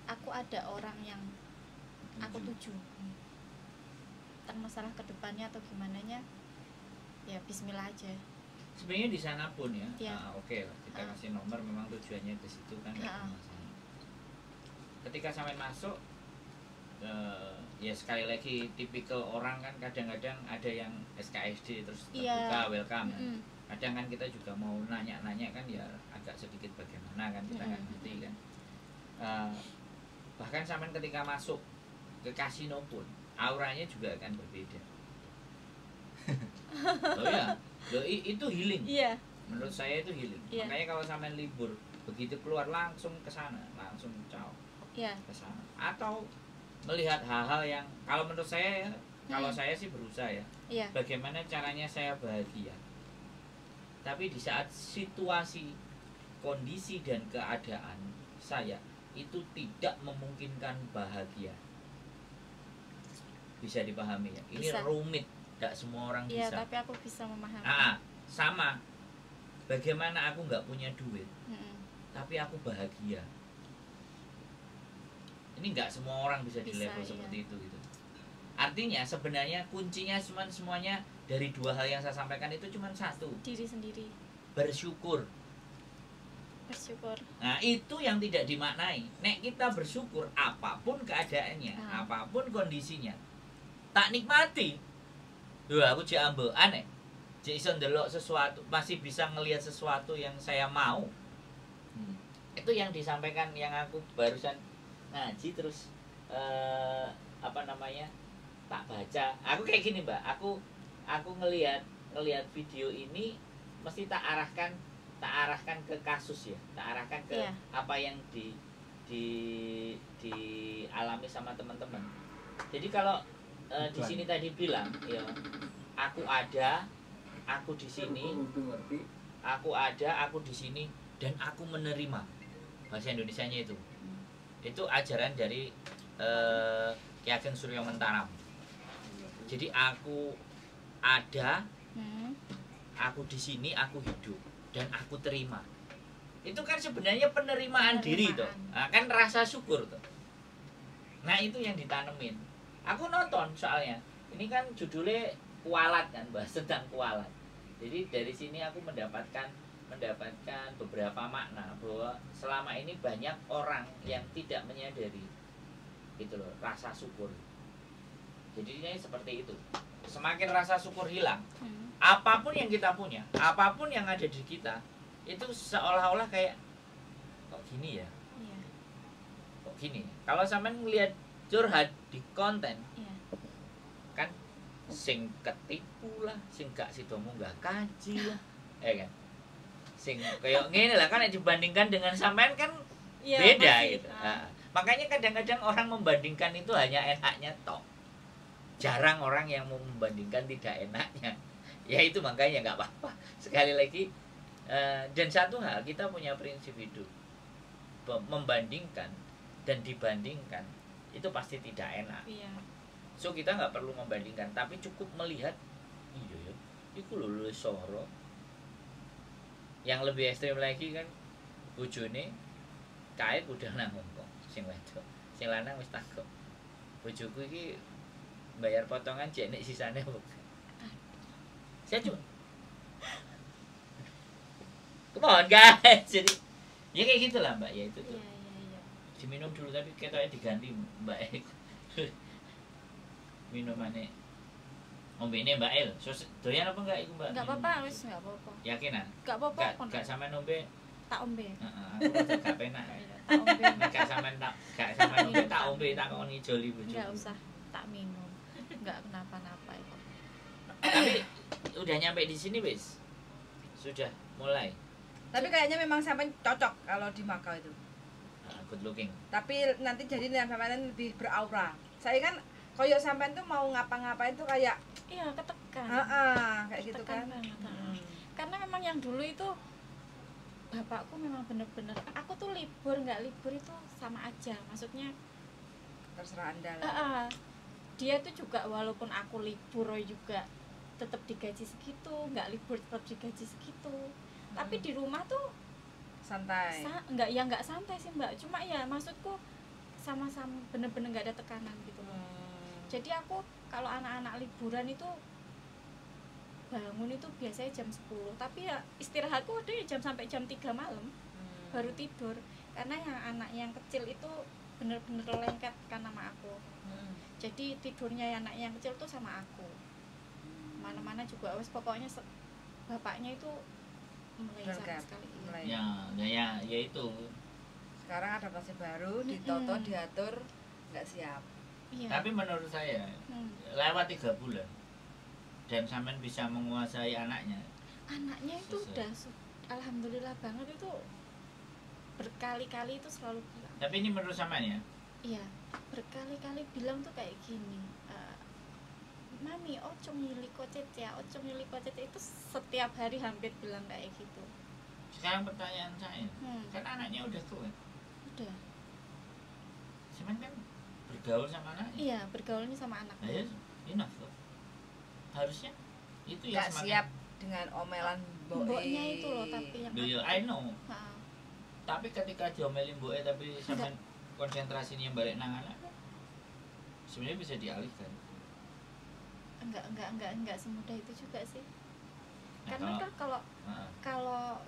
[SPEAKER 2] aku ada orang yang aku tuju. Tentang masalah kedepannya atau gimana nya, ya Bismillah aja.
[SPEAKER 1] sebenarnya di sana pun ya,
[SPEAKER 2] Iya.
[SPEAKER 1] oke lah kita kasih nomor, memang tujuannya ke situ kan nggak ada masalah. Ketika sampai masuk ya sekali lagi tipikal orang kan kadang-kadang ada yang SKSD terus
[SPEAKER 2] Iya.
[SPEAKER 1] terbuka welcome kan.
[SPEAKER 2] Mm-mm.
[SPEAKER 1] Kadang kan kita juga mau nanya-nanya kan ya agak sedikit bagaimana kan kita nggak ngerti kan. Bahkan sampai ketika masuk ke kasino pun auranya juga akan berbeda. Loh ya, itu healing.
[SPEAKER 2] Iya.
[SPEAKER 1] Menurut saya itu healing.
[SPEAKER 2] Iya.
[SPEAKER 1] Makanya kalau sampai libur begitu keluar langsung ke sana, langsung caw
[SPEAKER 2] Iya.
[SPEAKER 1] ke sana. Atau melihat hal-hal yang kalau menurut saya ya, kalau saya sih berusaha ya,
[SPEAKER 2] Iya.
[SPEAKER 1] bagaimana caranya saya bahagia. Tapi di saat situasi, kondisi dan keadaan saya itu tidak memungkinkan bahagia. Bisa dipahami ya. Ini
[SPEAKER 2] Bisa.
[SPEAKER 1] rumit, tidak semua orang
[SPEAKER 2] Iya,
[SPEAKER 1] bisa.
[SPEAKER 2] tapi aku bisa memahami.
[SPEAKER 1] Sama. Bagaimana aku nggak punya duit,
[SPEAKER 2] Mm-mm.
[SPEAKER 1] tapi aku bahagia. Ini nggak semua orang bisa di
[SPEAKER 2] Bisa,
[SPEAKER 1] level
[SPEAKER 2] iya.
[SPEAKER 1] seperti itu gitu. Artinya sebenarnya kuncinya semuanya dari 2 hal yang saya sampaikan itu cuma satu,
[SPEAKER 2] Diri sendiri,
[SPEAKER 1] bersyukur.
[SPEAKER 2] bersyukur.
[SPEAKER 1] Nah itu yang tidak dimaknai. Nek kita bersyukur apapun keadaannya, apapun kondisinya, tak nikmati. Duh aku cek ambe aneh. Cek iso ndelok sesuatu, masih bisa ngelihat sesuatu yang saya mau. Itu yang disampaikan yang aku barusan ngaji terus tak baca. Aku kayak gini Mbak, aku ngelihat video ini mesti tak arahkan ke kasus ya, tak arahkan ke
[SPEAKER 2] Iya.
[SPEAKER 1] apa yang dialami sama teman-teman. Jadi kalau di sini tadi bilang ya, aku ada, aku di sini, aku ada, aku di sini, dan aku menerima. Bahasa Indonesianya itu ajaran dari Ki Ageng Suryo Mentaram. Jadi aku ada, aku di sini, aku hidup, dan aku terima. Itu kan sebenarnya penerimaan diri tuh. Nah, kan rasa syukur tuh. Nah, itu yang ditanemin. Aku nonton soalnya. Ini kan judulnya kualat kan, bahas tentang kualat. Jadi dari sini aku mendapatkan beberapa makna bahwa selama ini banyak orang yang tidak menyadari gitu loh, rasa syukur. Jadi ini seperti itu. Semakin rasa syukur hilang, apapun yang kita punya, apapun yang ada di kita, itu seolah-olah kayak kok gini ya, kok gini. Kalau sampean melihat curhat di konten, kan sing ketipu lah, sing gak sida munggah kaji lah, kan, sing kayak gini lah kan dibandingkan dengan sampean kan beda gitu. Nah, makanya kadang-kadang orang membandingkan itu hanya enaknya tok. Jarang orang yang mau membandingkan tidak enaknya. Ya itu makanya nggak apa-apa. Sekali lagi. Dan satu hal, kita punya prinsip hidup, membandingkan dan dibandingkan itu pasti tidak enak. So kita nggak perlu membandingkan, tapi cukup melihat, iya ya, itu lho soro. Yang lebih ekstrim lagi kan, bojone kae udah nang Hongkong, sing wedok, sing lanang wis takok, bojoku iki bayar potongan jenek sisane bukan. Saya cuma come on guys, jadi ya kayak gitulah mbak, ya itu tuh. Diminum dulu tapi ketoknya diganti mbak. Minumannya ombene mbak El, doyan apa enggak itu mbak?
[SPEAKER 2] Enggak apa-apa, wis enggak apa-apa.
[SPEAKER 1] Yakinan?
[SPEAKER 2] Enggak apa-apa.
[SPEAKER 1] Enggak sama nombe.
[SPEAKER 2] Tak ombe.
[SPEAKER 1] Aku rasa gak penak.
[SPEAKER 2] Tak ombe.
[SPEAKER 1] Gak sama nombe tak ombe tak koni joli bojo.
[SPEAKER 2] Enggak usah tak minum. Enggak kenapa-napa itu.
[SPEAKER 1] Tapi udah nyampe di sini wis. Sudah mulai.
[SPEAKER 3] Tapi kayaknya memang sampai cocok kalau di Makau itu.
[SPEAKER 1] Good looking.
[SPEAKER 3] Tapi nanti jadi sampean lebih beraura. Saya kan koyo sampean tuh mau ngapa-ngapain tuh kayak
[SPEAKER 2] iya ketekan.
[SPEAKER 3] Kayak gitu kan.
[SPEAKER 2] Karena memang yang dulu itu bapakku memang bener-bener, aku tuh libur nggak libur itu sama aja. Maksudnya
[SPEAKER 3] terserah Anda lah.
[SPEAKER 2] Dia tuh juga walaupun aku libur juga tetap digaji segitu, nggak libur tetap digaji segitu. Tapi di rumah tuh
[SPEAKER 3] santai.
[SPEAKER 2] Nggak santai sih mbak, cuma ya maksudku sama-sama bener-bener nggak ada tekanan gitu loh. Jadi aku kalau anak-anak liburan itu bangun itu biasanya jam 10, tapi ya istirahatku ada jam sampai jam 3 malam baru tidur, karena yang anak yang kecil itu bener-bener lengket kan sama aku. Jadi tidurnya anak yang kecil tuh sama aku, mana-mana juga wes pokoknya bapaknya itu mulai sama sekali.
[SPEAKER 1] Ya itu.
[SPEAKER 3] Sekarang adaptasi baru, ditoto, diatur, nggak siap.
[SPEAKER 2] Iya.
[SPEAKER 1] Tapi menurut saya lewat 3 bulan dan sampean bisa menguasai anaknya.
[SPEAKER 2] Anaknya itu udah alhamdulillah banget, itu berkali-kali itu selalu bilang.
[SPEAKER 1] Tapi ini menurut sampean ya?
[SPEAKER 2] Iya, berkali-kali bilang tuh kayak gini. Mami, ojo nyili kocet ya, ojo nyili kocet itu setiap hari hampir bilang kayak gitu.
[SPEAKER 1] Sekarang pertanyaan saya, kan anaknya udah tua.
[SPEAKER 2] Udah.
[SPEAKER 1] Cuman kan bergaul sama anaknya.
[SPEAKER 2] Iya, bergaulnya sama anaknya.
[SPEAKER 1] Enough loh. Harusnya itu ya
[SPEAKER 3] semakin siap dengan omelan
[SPEAKER 2] mboknya itu loh, tapi yang
[SPEAKER 1] I know. Tapi ketika diomelin mboknya tapi sampean konsentrasinya balik nang anak, sebenarnya bisa dialihkan.
[SPEAKER 2] Enggak semudah itu juga sih.
[SPEAKER 1] Nah,
[SPEAKER 2] karena kan kalau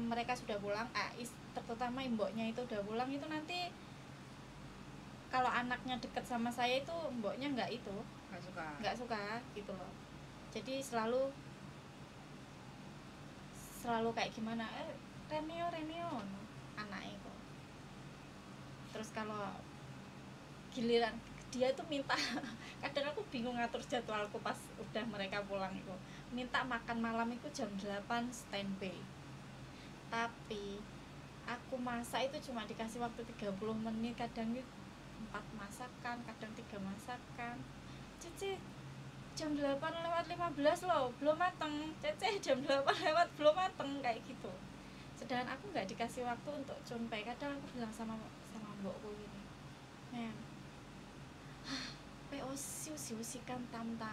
[SPEAKER 2] mereka sudah pulang, terutama imboknya itu udah pulang, itu nanti kalau anaknya deket sama saya itu mboknya nggak suka gitu loh. Jadi selalu kayak gimana, Reneo anaknya kok. Terus kalau giliran dia tuh minta, kadang aku bingung ngatur jadwalku pas udah mereka pulang itu, minta makan malam itu jam 8 standby. Tapi aku masak itu cuma dikasih waktu 30 menit, kadang 4 masakan, kadang 3 masakan. Cece jam 8:15 loh, belum mateng. Cece jam 8 lewat belum mateng, kayak gitu. Sedangkan aku nggak dikasih waktu untuk cunpe. Kadang aku bilang sama mbokku gini, men, PO siu-siusikan tamta.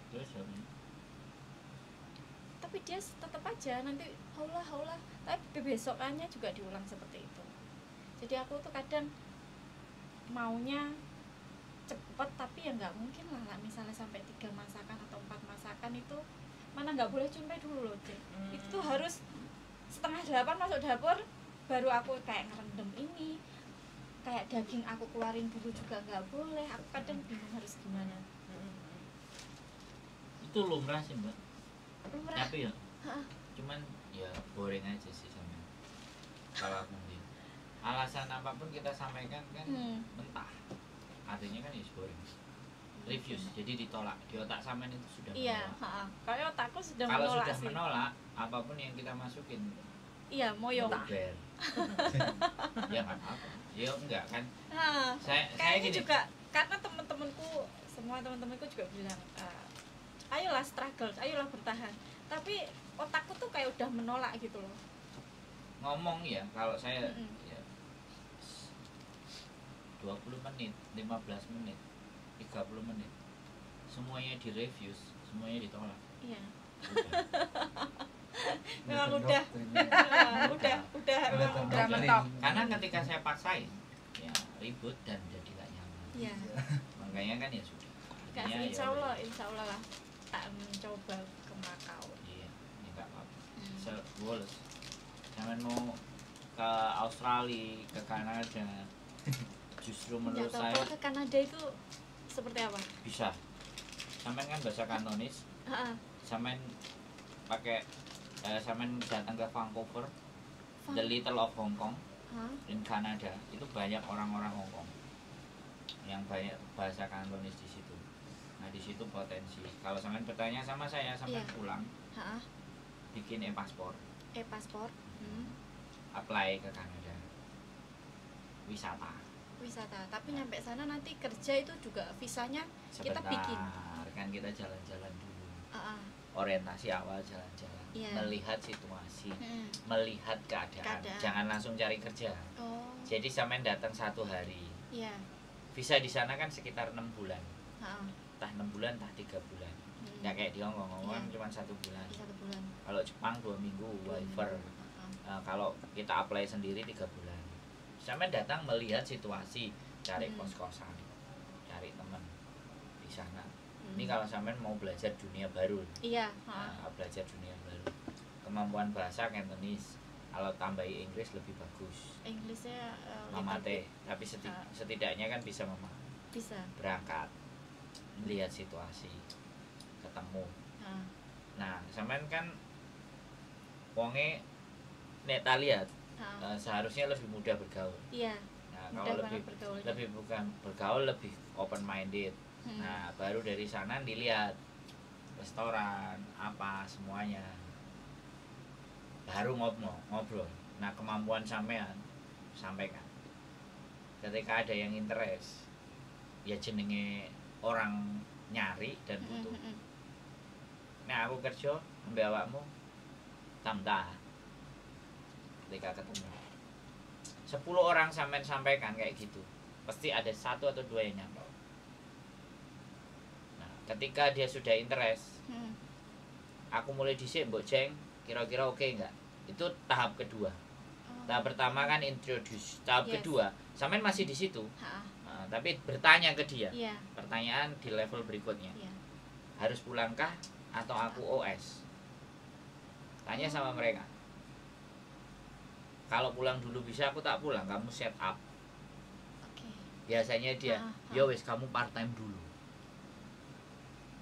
[SPEAKER 1] Terus ya,
[SPEAKER 2] Tapi dia tetap aja nanti haulah, tapi besokannya juga diulang seperti itu. Jadi aku tuh kadang maunya cepet, tapi ya nggak mungkin lah misalnya sampai 3 masakan atau 4 masakan itu mana nggak boleh cumpe dulu loh, Cek. Itu tuh harus 7:30 masuk dapur, baru aku kayak ngerendam ini, kayak daging aku keluarin dulu juga nggak boleh. Aku kadang bingung harus gimana.
[SPEAKER 1] itu lumrah sih mbak,
[SPEAKER 2] Lumrah.
[SPEAKER 1] tapi ya
[SPEAKER 2] Hah.
[SPEAKER 1] cuman ya boring aja sih sama kalau aku lihat. Alasan apapun kita sampaikan kan mentah, artinya kan ya boring, refuse, jadi ditolak. Di otak sampean itu sudah
[SPEAKER 2] Iya,
[SPEAKER 1] menolak.
[SPEAKER 2] kalau otakku sudah
[SPEAKER 1] Kalau
[SPEAKER 2] menolak
[SPEAKER 1] sudah
[SPEAKER 2] sih.
[SPEAKER 1] menolak, apapun yang kita masukin
[SPEAKER 2] Iya, moyo.
[SPEAKER 1] luber. Ya nggak apa-apa, ya enggak kan.
[SPEAKER 2] Nah,
[SPEAKER 1] Saya
[SPEAKER 2] kayaknya
[SPEAKER 1] gini,
[SPEAKER 2] juga karena temen-temenku, semua temen-temenku juga bilang, ayolah struggle, ayolah bertahan. Tapi otakku tuh kayak udah menolak gitu loh.
[SPEAKER 1] ngomong ya, kalau saya
[SPEAKER 2] Mm-mm.
[SPEAKER 1] ya 20 menit, 15 menit, 30 menit, semuanya direfuse, semuanya ditolak.
[SPEAKER 2] Iya.
[SPEAKER 1] Udah.
[SPEAKER 2] Memang
[SPEAKER 4] Dokter,
[SPEAKER 2] udah.
[SPEAKER 4] dokter.
[SPEAKER 2] udah memang udah
[SPEAKER 3] Udah
[SPEAKER 2] mentok.
[SPEAKER 1] Karena ketika saya paksain, ya ribut dan jadi gak nyaman.
[SPEAKER 2] Iya.
[SPEAKER 1] Makanya kan ya sudah.
[SPEAKER 2] Gak
[SPEAKER 1] Artinya
[SPEAKER 2] sih,
[SPEAKER 1] ya udah.
[SPEAKER 2] insya Allah lah tak mencoba ke Makau.
[SPEAKER 1] Iya, ya nggak apa-apa. Boleh. Jangan mau ke Australia, ke Kanada. Justru menurut
[SPEAKER 2] Nggak tahu
[SPEAKER 1] saya
[SPEAKER 2] kalau ke Kanada itu seperti apa?
[SPEAKER 1] bisa. Sampean kan bahasa Kantonis,
[SPEAKER 2] Heeh.
[SPEAKER 1] sampean pakai sampean datang ke Vancouver, the Little of Hong Kong
[SPEAKER 2] Hah?
[SPEAKER 1] in Kanada, itu banyak orang-orang Hong Kong yang banyak bahasa Kantonis di situ. Nah di situ potensi. Kalau sampean bertanya sama saya, sampean
[SPEAKER 2] Iya.
[SPEAKER 1] pulang
[SPEAKER 2] Heeh.
[SPEAKER 1] bikin e-paspor,
[SPEAKER 2] Paspor.
[SPEAKER 1] apply ke Kanada, wisata.
[SPEAKER 2] Wisata. Tapi nyampe sana nanti kerja itu juga visanya kita
[SPEAKER 1] Sebentar,
[SPEAKER 2] bikin.
[SPEAKER 1] kan kita jalan-jalan dulu.
[SPEAKER 2] Heeh.
[SPEAKER 1] Orientasi awal jalan-jalan,
[SPEAKER 2] Iya.
[SPEAKER 1] melihat situasi,
[SPEAKER 2] Mm.
[SPEAKER 1] melihat keadaan.
[SPEAKER 2] Keadaan.
[SPEAKER 1] Jangan langsung cari kerja.
[SPEAKER 2] Oh.
[SPEAKER 1] Jadi sampean datang 1 hari,
[SPEAKER 2] Iya.
[SPEAKER 1] visa di sana kan sekitar 6 bulan,
[SPEAKER 2] Heeh.
[SPEAKER 1] entah 6 bulan, entah 3 bulan.
[SPEAKER 2] Mm.
[SPEAKER 1] Nggak kayak di Hongkong, Hongkong
[SPEAKER 2] Iya.
[SPEAKER 1] cuma 1 bulan.
[SPEAKER 2] 1 bulan.
[SPEAKER 1] Kalau Jepang 2 minggu, waiver.
[SPEAKER 2] Heeh.
[SPEAKER 1] Kalau kita apply sendiri 3 bulan. Sampean datang melihat situasi, cari kos-kosan, cari teman di sana. Ini kalau sampean mau belajar dunia baru,
[SPEAKER 2] Iya,
[SPEAKER 1] belajar dunia baru, kemampuan bahasa Cantonese, kalau tambahi Inggris lebih bagus.
[SPEAKER 2] Inggrisnya
[SPEAKER 1] Mamate, tapi
[SPEAKER 2] Ah.
[SPEAKER 1] setidaknya kan bisa
[SPEAKER 2] bisa.
[SPEAKER 1] berangkat, lihat situasi, ketemu.
[SPEAKER 2] Heeh.
[SPEAKER 1] Nah, sampean kan wonge nek ta lihat
[SPEAKER 2] Heeh.
[SPEAKER 1] seharusnya lebih mudah bergaul.
[SPEAKER 2] Iya,
[SPEAKER 1] Nah,
[SPEAKER 2] mudah
[SPEAKER 1] kalau
[SPEAKER 2] banget bergaulnya.
[SPEAKER 1] lebih bukan bergaul, lebih open minded. Nah, baru dari sana dilihat restoran apa semuanya. Baru ngobrol. Nah, kemampuan sampean sampaikan. Ketika ada yang interest, ya jenenge orang nyari dan butuh. Nah, aku kerja ambil awakmu tamta. Ketika ketemu 10 orang sampean sampaikan kayak gitu, pasti ada 1 atau 2 yang nyambung. Nah, ketika dia sudah interest, aku mulai dhisik mbok Jeng, kira-kira oke enggak? Itu tahap kedua. Tahap pertama kan introduce, tahap
[SPEAKER 2] Yes.
[SPEAKER 1] kedua sampean masih di situ.
[SPEAKER 2] Heeh.
[SPEAKER 1] Nah, tapi bertanya ke dia.
[SPEAKER 2] Iya,
[SPEAKER 1] Pertanyaan di level berikutnya.
[SPEAKER 2] iya.
[SPEAKER 1] Harus pulangkah atau aku OS? Tanya sama mereka. Kalau pulang dulu bisa, aku tak pulang, kamu set up.
[SPEAKER 2] Oke.
[SPEAKER 1] Biasanya dia,
[SPEAKER 2] Ah,
[SPEAKER 1] ya wes kamu part time dulu.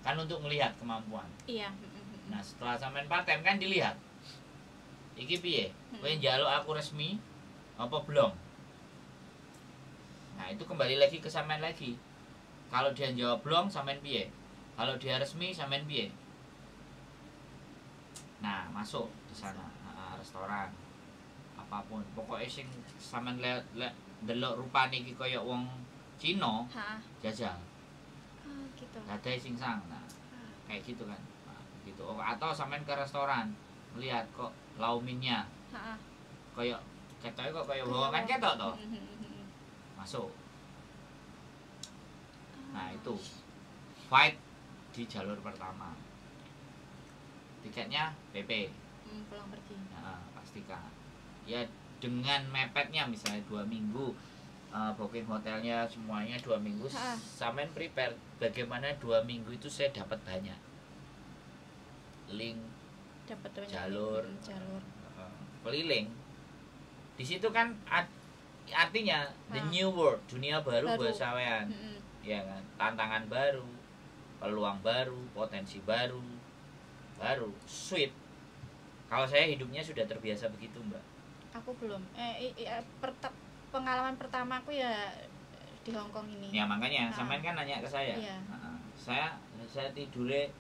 [SPEAKER 1] Kan untuk melihat kemampuan.
[SPEAKER 2] Iya.
[SPEAKER 1] Nah, setelah sampean part time kan dilihat. Iki piye? Kowe njaluk aku resmi apa belum? Nah, itu kembali lagi ke sampean lagi. Kalau dia jawab belum, sampean piye? Kalau dia resmi, sampean piye? Nah, masuk di sana. Restoran apapun. Pokoknya sing sampean lihat delok rupane iki kaya wong Cina,
[SPEAKER 2] Ha.
[SPEAKER 1] jajal.
[SPEAKER 2] Oh, gitu.
[SPEAKER 1] Ada sing sang. Nah,
[SPEAKER 2] Ah.
[SPEAKER 1] kayak gitu kan. Nah, gitu. Oh, atau sampean ke restoran, melihat kok lauminnya
[SPEAKER 2] Ha.
[SPEAKER 1] kaya ketoknya kok kaya bawa kan ketok toh. Masuk. Nah, itu fight di jalur pertama. Tiketnya PP.
[SPEAKER 2] Pulang pergi.
[SPEAKER 1] Nah, pastikan. Ya dengan mepetnya misalnya 2 minggu booking hotelnya semuanya 2 minggu. Sampean prepare bagaimana 2 minggu itu saya dapat banyak link
[SPEAKER 2] Dapat banyak
[SPEAKER 1] jalur
[SPEAKER 2] jalur.
[SPEAKER 1] keliling. Di situ kan artinya the new world, dunia baru buat sampean. Ya kan, tantangan baru, peluang baru, potensi baru, sweet. Kalau saya hidupnya sudah terbiasa begitu, Mbak.
[SPEAKER 2] Aku belum. Pengalaman pertama aku ya di Hong Kong ini.
[SPEAKER 1] Ya makanya, sampean kan nanya ke saya.
[SPEAKER 2] Iya.
[SPEAKER 1] Saya tidurnya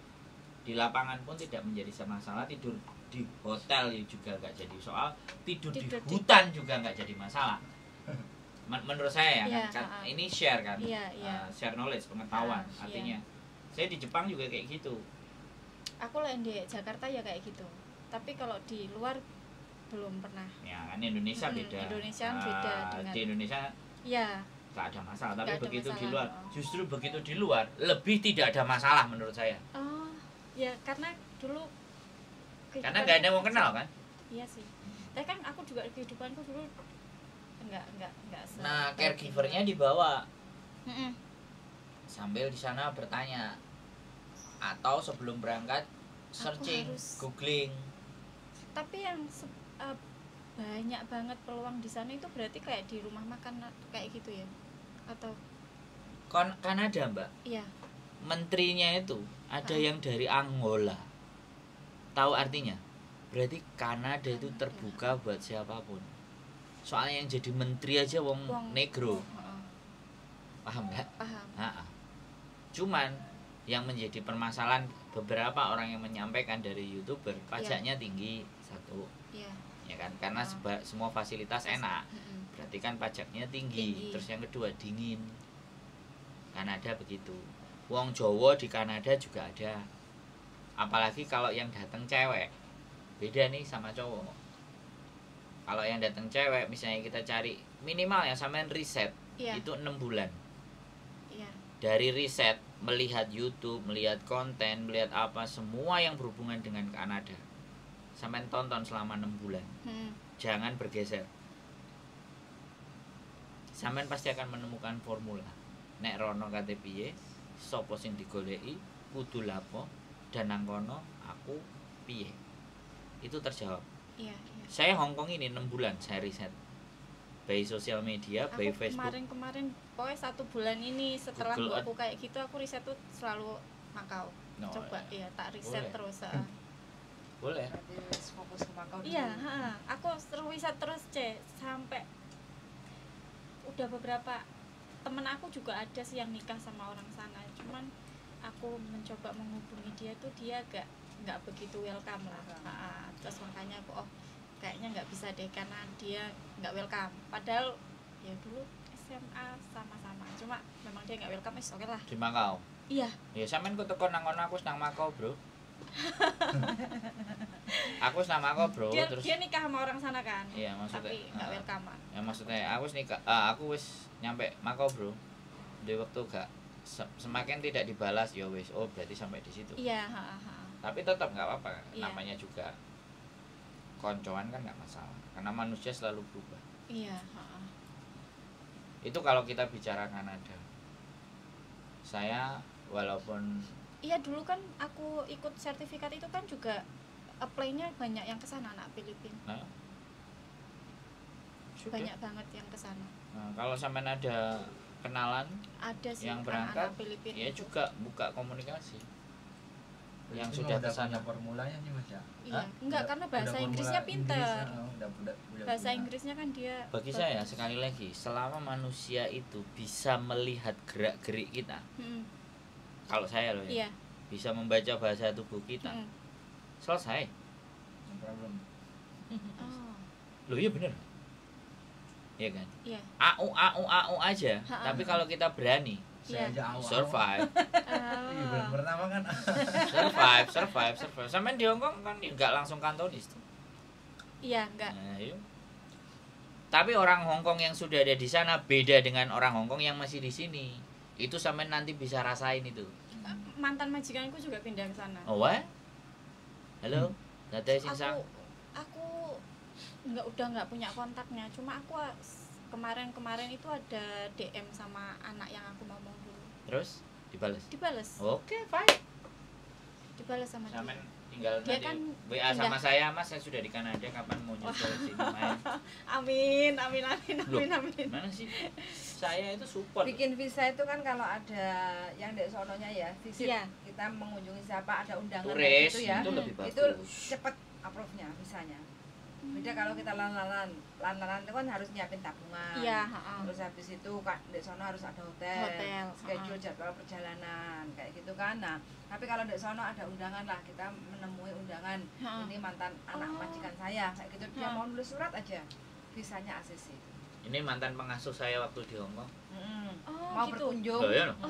[SPEAKER 1] di lapangan pun tidak menjadi masalah, tidur di hotel juga nggak jadi soal, tidur di hutan juga nggak jadi masalah. Menurut saya ya, kan ini share kan, share knowledge, pengetahuan. Artinya, saya di Jepang juga kayak gitu.
[SPEAKER 2] Aku lah di Jakarta ya kayak gitu. Tapi kalau di luar belum pernah.
[SPEAKER 1] Ya kan Indonesia beda.
[SPEAKER 2] Indonesia beda dengan.
[SPEAKER 1] Di Indonesia.
[SPEAKER 2] Ya.
[SPEAKER 1] Nggak ada masalah. Tapi
[SPEAKER 2] ada
[SPEAKER 1] begitu
[SPEAKER 2] masalah.
[SPEAKER 1] di luar, justru begitu di luar lebih tidak ada masalah menurut saya.
[SPEAKER 2] Oh, ya karena dulu.
[SPEAKER 1] Karena nggak ada yang mau kenal kan.
[SPEAKER 2] Iya sih. Tapi kan aku juga kehidupanku dulu enggak.
[SPEAKER 1] Nah, caregivernya dibawa. Sambil di sana bertanya. Atau sebelum berangkat searching, googling. Tapi yang
[SPEAKER 2] banyak banget peluang di sana itu berarti kayak di rumah makan kayak gitu ya? Atau
[SPEAKER 1] Kanada, Mbak?
[SPEAKER 2] Iya.
[SPEAKER 1] Menterinya itu ada yang dari Angola. Tahu artinya? Berarti Kanada itu terbuka buat siapapun. Soalnya yang jadi menteri aja wong negro. Paham nggak?
[SPEAKER 2] Paham.
[SPEAKER 1] Cuman yang menjadi permasalahan beberapa orang yang menyampaikan dari YouTuber, pajaknya tinggi satu. Ya kan? Karena semua fasilitas enak. Berarti kan pajaknya tinggi. Terus yang kedua dingin. Kanada begitu. Wong Jawa di Kanada juga ada. Apalagi kalau yang datang cewek. Beda nih sama cowok. Kalau yang datang cewek, misalnya kita cari minimal yang sampean riset, itu 6 bulan. Dari riset, melihat YouTube, melihat konten, melihat apa, semua yang berhubungan dengan Kanada. Sampean tonton selama 6 bulan. Jangan bergeser. Sampean pasti akan menemukan formula. Nek rono kate piye, sapa sing digoleki, kudu lapo, dan nang kono aku piye. Itu terjawab. Saya Hongkong ini 6 bulan saya riset. By sosial media, by Facebook.
[SPEAKER 2] Kemarin pokoknya 1 bulan ini setelah aku kayak gitu, aku riset tuh selalu Makau. Coba tak riset terus.
[SPEAKER 1] Boleh.
[SPEAKER 3] Fokus ke Makau.
[SPEAKER 2] Iya, aku terus riset terus sampai udah beberapa temen aku juga ada sih yang nikah sama orang sana. Cuman aku mencoba menghubungi dia tuh dia nggak begitu welcome lah. Terus makanya aku kayaknya nggak bisa deh karena dia nggak welcome. Padahal ya dulu SMA sama-sama. Cuma memang dia nggak welcome, oke lah.
[SPEAKER 1] Di Makau.
[SPEAKER 2] Iya.
[SPEAKER 1] Ya sampean ku teko nang kono aku nang Makau, Bro. Aku nang Makau, Bro.
[SPEAKER 2] Terus dia nikah sama orang sana kan.
[SPEAKER 1] Iya, maksudnya.
[SPEAKER 2] Tapi nggak welcome.
[SPEAKER 1] Ya maksudnya aku wis nyampe Makau, Bro. Di waktu gak semakin tidak dibalas ya wis. Oh, berarti sampai di situ.
[SPEAKER 2] Iya,
[SPEAKER 1] Tapi tetap nggak apa-apa.
[SPEAKER 2] Iya.
[SPEAKER 1] Namanya juga koncoan kan nggak masalah karena manusia selalu berubah.
[SPEAKER 2] Iya.
[SPEAKER 1] Itu kalau kita bicara Kanada. Saya walaupun
[SPEAKER 2] dulu kan aku ikut sertifikat itu kan juga apply-nya banyak yang kesana anak Filipina. Banyak banget yang kesana.
[SPEAKER 1] Nah, kalau sampean ada kenalan
[SPEAKER 2] ada sih
[SPEAKER 1] yang berangkat
[SPEAKER 2] anak Filipina
[SPEAKER 1] ya
[SPEAKER 2] itu.
[SPEAKER 1] juga buka komunikasi. Yang
[SPEAKER 4] itu
[SPEAKER 1] sudah
[SPEAKER 4] udah
[SPEAKER 1] kesana
[SPEAKER 4] punya formulanya sih Mas ya.
[SPEAKER 2] Iya, enggak karena bahasa Inggrisnya pintar.
[SPEAKER 4] Udah
[SPEAKER 2] Bahasa
[SPEAKER 4] punya.
[SPEAKER 2] Inggrisnya kan dia
[SPEAKER 1] Bagi saya sekali lagi, selama manusia itu bisa melihat gerak-gerik kita. Kalau saya loh ya.
[SPEAKER 2] Iya.
[SPEAKER 1] Bisa membaca bahasa tubuh kita. Selesai.
[SPEAKER 4] No problem.
[SPEAKER 1] Loh iya bener. Iya kan?
[SPEAKER 2] Iya.
[SPEAKER 1] AU aja.
[SPEAKER 2] Ha-ha.
[SPEAKER 1] Tapi kalau kita berani
[SPEAKER 4] Saya
[SPEAKER 2] Iya.
[SPEAKER 4] aja awal.
[SPEAKER 1] survive,
[SPEAKER 4] Iya, bulan pertama kan.
[SPEAKER 1] survive. Sampai di Hongkong kan nggak langsung kantonis tuh.
[SPEAKER 2] Iya, enggak.
[SPEAKER 1] Nah, yuk. Tapi orang Hongkong yang sudah ada di sana beda dengan orang Hongkong yang masih di sini. Itu sampai nanti bisa rasain itu.
[SPEAKER 2] Mantan majikanku juga pindah ke sana.
[SPEAKER 1] Oh, what? Halo, Dada Sinsang.
[SPEAKER 2] Aku udah nggak punya kontaknya. Cuma aku kemarin itu ada DM sama anak yang aku ngomong dulu.
[SPEAKER 1] Terus dibales.
[SPEAKER 2] Dibales.
[SPEAKER 1] Oke, fine.
[SPEAKER 2] Dibales sama dia.
[SPEAKER 1] Sampai tinggal
[SPEAKER 2] Dia
[SPEAKER 1] nanti
[SPEAKER 2] kan
[SPEAKER 1] WA sama
[SPEAKER 2] pindah.
[SPEAKER 1] saya, Mas, saya sudah di Kanada, kapan mau nyusul sini main?
[SPEAKER 2] Amin.
[SPEAKER 1] Loh, mana sih? Saya itu support.
[SPEAKER 3] Bikin visa itu kan kalau ada yang dari sononya ya, visit
[SPEAKER 2] Iya.
[SPEAKER 3] kita mengunjungi siapa, ada undangan
[SPEAKER 1] Turis
[SPEAKER 3] kayak gitu ya.
[SPEAKER 1] itu lebih bagus.
[SPEAKER 3] Itu cepet approve-nya visanya. Beda kalau kita lan-lanan itu kan harus nyiapin tabungan.
[SPEAKER 2] Iya, heeh.
[SPEAKER 3] Terus habis itu kan di sono harus ada hotel,
[SPEAKER 2] Hotel,
[SPEAKER 3] schedule jadwal perjalanan kayak gitu kan. Nah, tapi kalau di sono ada undangan lah, kita menemui undangan.
[SPEAKER 2] Heeh.
[SPEAKER 3] Ini mantan anak
[SPEAKER 2] Oh.
[SPEAKER 3] majikan saya kayak gitu. Dia
[SPEAKER 2] Heeh.
[SPEAKER 3] mau nulis surat aja. Visanya ACC.
[SPEAKER 1] Ini mantan pengasuh saya waktu di Hongkong.
[SPEAKER 2] Oh,
[SPEAKER 3] Mau
[SPEAKER 2] gitu.
[SPEAKER 3] berkunjung.
[SPEAKER 1] Loh, ya loh.
[SPEAKER 3] Mau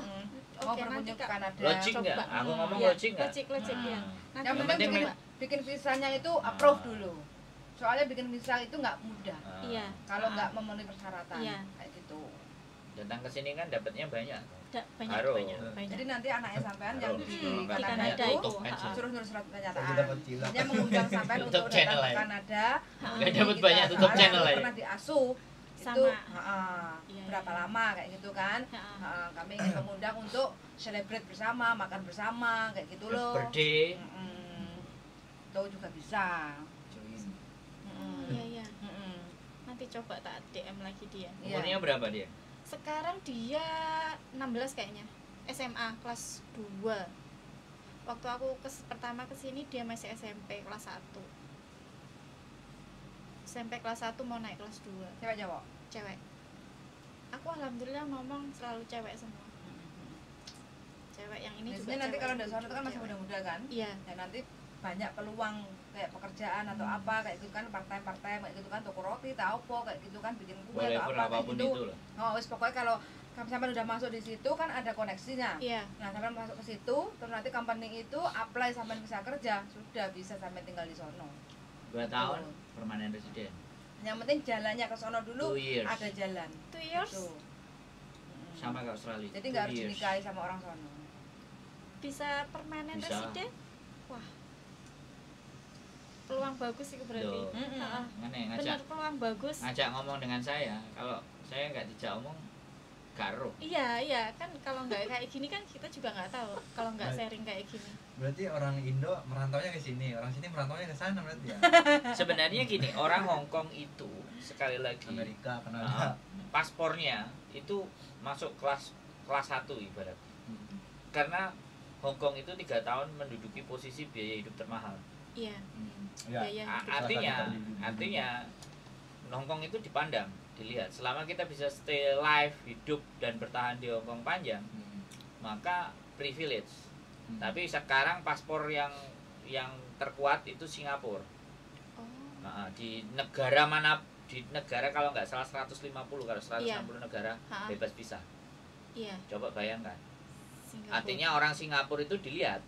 [SPEAKER 2] Oke,
[SPEAKER 3] berkunjung
[SPEAKER 2] nanti
[SPEAKER 3] ke Kanada.
[SPEAKER 1] Logik
[SPEAKER 2] coba.
[SPEAKER 1] nggak? Aku ngomong
[SPEAKER 2] Iya,
[SPEAKER 1] logik nggak?
[SPEAKER 2] logik ya.
[SPEAKER 1] Nah.
[SPEAKER 3] Yang
[SPEAKER 2] Nanti
[SPEAKER 3] penting
[SPEAKER 1] penting
[SPEAKER 3] bikin visanya itu approve dulu. Soalnya bikin visa itu nggak mudah.
[SPEAKER 1] Ah.
[SPEAKER 2] Iya.
[SPEAKER 3] Kalau nggak memenuhi persyaratan
[SPEAKER 2] Iya.
[SPEAKER 3] kayak gitu.
[SPEAKER 1] Datang ke sini kan dapatnya banyak.
[SPEAKER 2] banyak.
[SPEAKER 3] Jadi
[SPEAKER 2] Banyak.
[SPEAKER 3] nanti anaknya sampean yang
[SPEAKER 1] Harus.
[SPEAKER 3] di
[SPEAKER 1] Di
[SPEAKER 3] Kanada
[SPEAKER 2] Kanada
[SPEAKER 3] itu
[SPEAKER 2] itu,
[SPEAKER 1] ha-ha.
[SPEAKER 3] suruh nulis surat
[SPEAKER 4] Saya
[SPEAKER 3] pernyataan.
[SPEAKER 4] dapat cilok.
[SPEAKER 3] Dia mengundang sampean
[SPEAKER 1] Tutup
[SPEAKER 3] untuk datang
[SPEAKER 1] channel
[SPEAKER 3] ke
[SPEAKER 1] ya.
[SPEAKER 3] Kanada.
[SPEAKER 1] Nggak
[SPEAKER 3] Jadi
[SPEAKER 1] dapat
[SPEAKER 3] kita
[SPEAKER 1] banyak, tutup
[SPEAKER 3] soalnya
[SPEAKER 1] channel
[SPEAKER 3] aku
[SPEAKER 1] ya.
[SPEAKER 3] pernah diasuh itu
[SPEAKER 2] Sama.
[SPEAKER 3] iya,
[SPEAKER 2] Iya,
[SPEAKER 3] berapa
[SPEAKER 2] iya.
[SPEAKER 3] lama kayak gitu kan. Kami ingin mengundang untuk celebrate bersama, makan bersama kayak gitu loh.
[SPEAKER 1] Birthday.
[SPEAKER 3] Itu juga bisa.
[SPEAKER 4] Join.
[SPEAKER 2] Oh, iya iya.
[SPEAKER 3] Mm-mm.
[SPEAKER 2] Nanti coba tak DM lagi dia.
[SPEAKER 3] Iya.
[SPEAKER 1] Umurnya berapa dia?
[SPEAKER 2] Sekarang dia 16 kayaknya. SMA kelas 2. Waktu aku pertama kesini dia masih SMP kelas 1. SMP kelas 1 mau naik kelas 2.
[SPEAKER 3] Cewek cowok.
[SPEAKER 2] Cewek. Aku alhamdulillah ngomong selalu cewek semua. Cewek yang ini juga.
[SPEAKER 3] Biasanya nanti
[SPEAKER 2] cewek,
[SPEAKER 3] kalau
[SPEAKER 2] yang
[SPEAKER 3] udah sono
[SPEAKER 2] juga
[SPEAKER 3] itu kan masih
[SPEAKER 2] cewek.
[SPEAKER 3] muda-muda kan.
[SPEAKER 2] Iya.
[SPEAKER 3] Dan nanti banyak peluang kayak pekerjaan atau apa kayak gitu kan, part-time kayak gitu kan, toko roti tahu apa kayak gitu kan, bikin kue
[SPEAKER 1] Walaupun
[SPEAKER 3] atau apa kayak
[SPEAKER 1] apapun
[SPEAKER 3] gitu.
[SPEAKER 1] itu lah.
[SPEAKER 3] Oh, wis pokoknya kalau sampai udah masuk di situ kan ada koneksinya.
[SPEAKER 2] Iya.
[SPEAKER 3] Nah, sampai masuk ke situ, terus nanti company itu apply sampai bisa kerja, sudah bisa sampai tinggal di sono.
[SPEAKER 1] 2 tahun permanen residen.
[SPEAKER 3] Yang penting jalannya ke sono dulu
[SPEAKER 1] 2 years.
[SPEAKER 3] ada jalan.
[SPEAKER 2] 2 years
[SPEAKER 3] Tuh.
[SPEAKER 1] Sama ke Australia.
[SPEAKER 3] Jadi nggak
[SPEAKER 1] 2
[SPEAKER 3] harus
[SPEAKER 1] years.
[SPEAKER 3] dinikahi sama orang sono.
[SPEAKER 2] bisa permanen
[SPEAKER 1] Bisa.
[SPEAKER 2] residen. Wah. Peluang bagus itu berarti.
[SPEAKER 1] Loh.
[SPEAKER 2] Heeh.
[SPEAKER 1] Ngene
[SPEAKER 2] Benar
[SPEAKER 1] ngajak
[SPEAKER 2] peluang bagus.
[SPEAKER 1] ngajak ngomong dengan saya. Kalau saya nggak dijak omong, karo.
[SPEAKER 2] Iya, iya kan kalau nggak kayak gini kan kita juga nggak tahu kalau nggak sharing kayak gini.
[SPEAKER 4] Berarti orang Indo merantaunya ke sini, orang sini merantaunya ke sana berarti ya.
[SPEAKER 1] Sebenarnya gini, orang Hong Kong itu sekali lagi
[SPEAKER 4] Amerika, Kanada.
[SPEAKER 1] paspornya itu masuk kelas 1 ibarat. Karena Hong Kong itu 3 tahun menduduki posisi biaya hidup termahal.
[SPEAKER 2] Iya.
[SPEAKER 4] Ya.
[SPEAKER 2] Biaya hidup.
[SPEAKER 1] Artinya Hong Kong itu dipandang, dilihat. Selama kita bisa stay alive, hidup dan bertahan di Hong Kong panjang, maka privilege. Tapi sekarang paspor yang terkuat itu Singapura.
[SPEAKER 2] Oh.
[SPEAKER 1] Nah, di negara mana, di negara kalau nggak salah 150, kalau 160 negara
[SPEAKER 2] Ha-ha.
[SPEAKER 1] bebas visa.
[SPEAKER 2] Iya.
[SPEAKER 1] Coba bayangkan.
[SPEAKER 2] Singapura.
[SPEAKER 1] Artinya orang Singapura itu dilihat.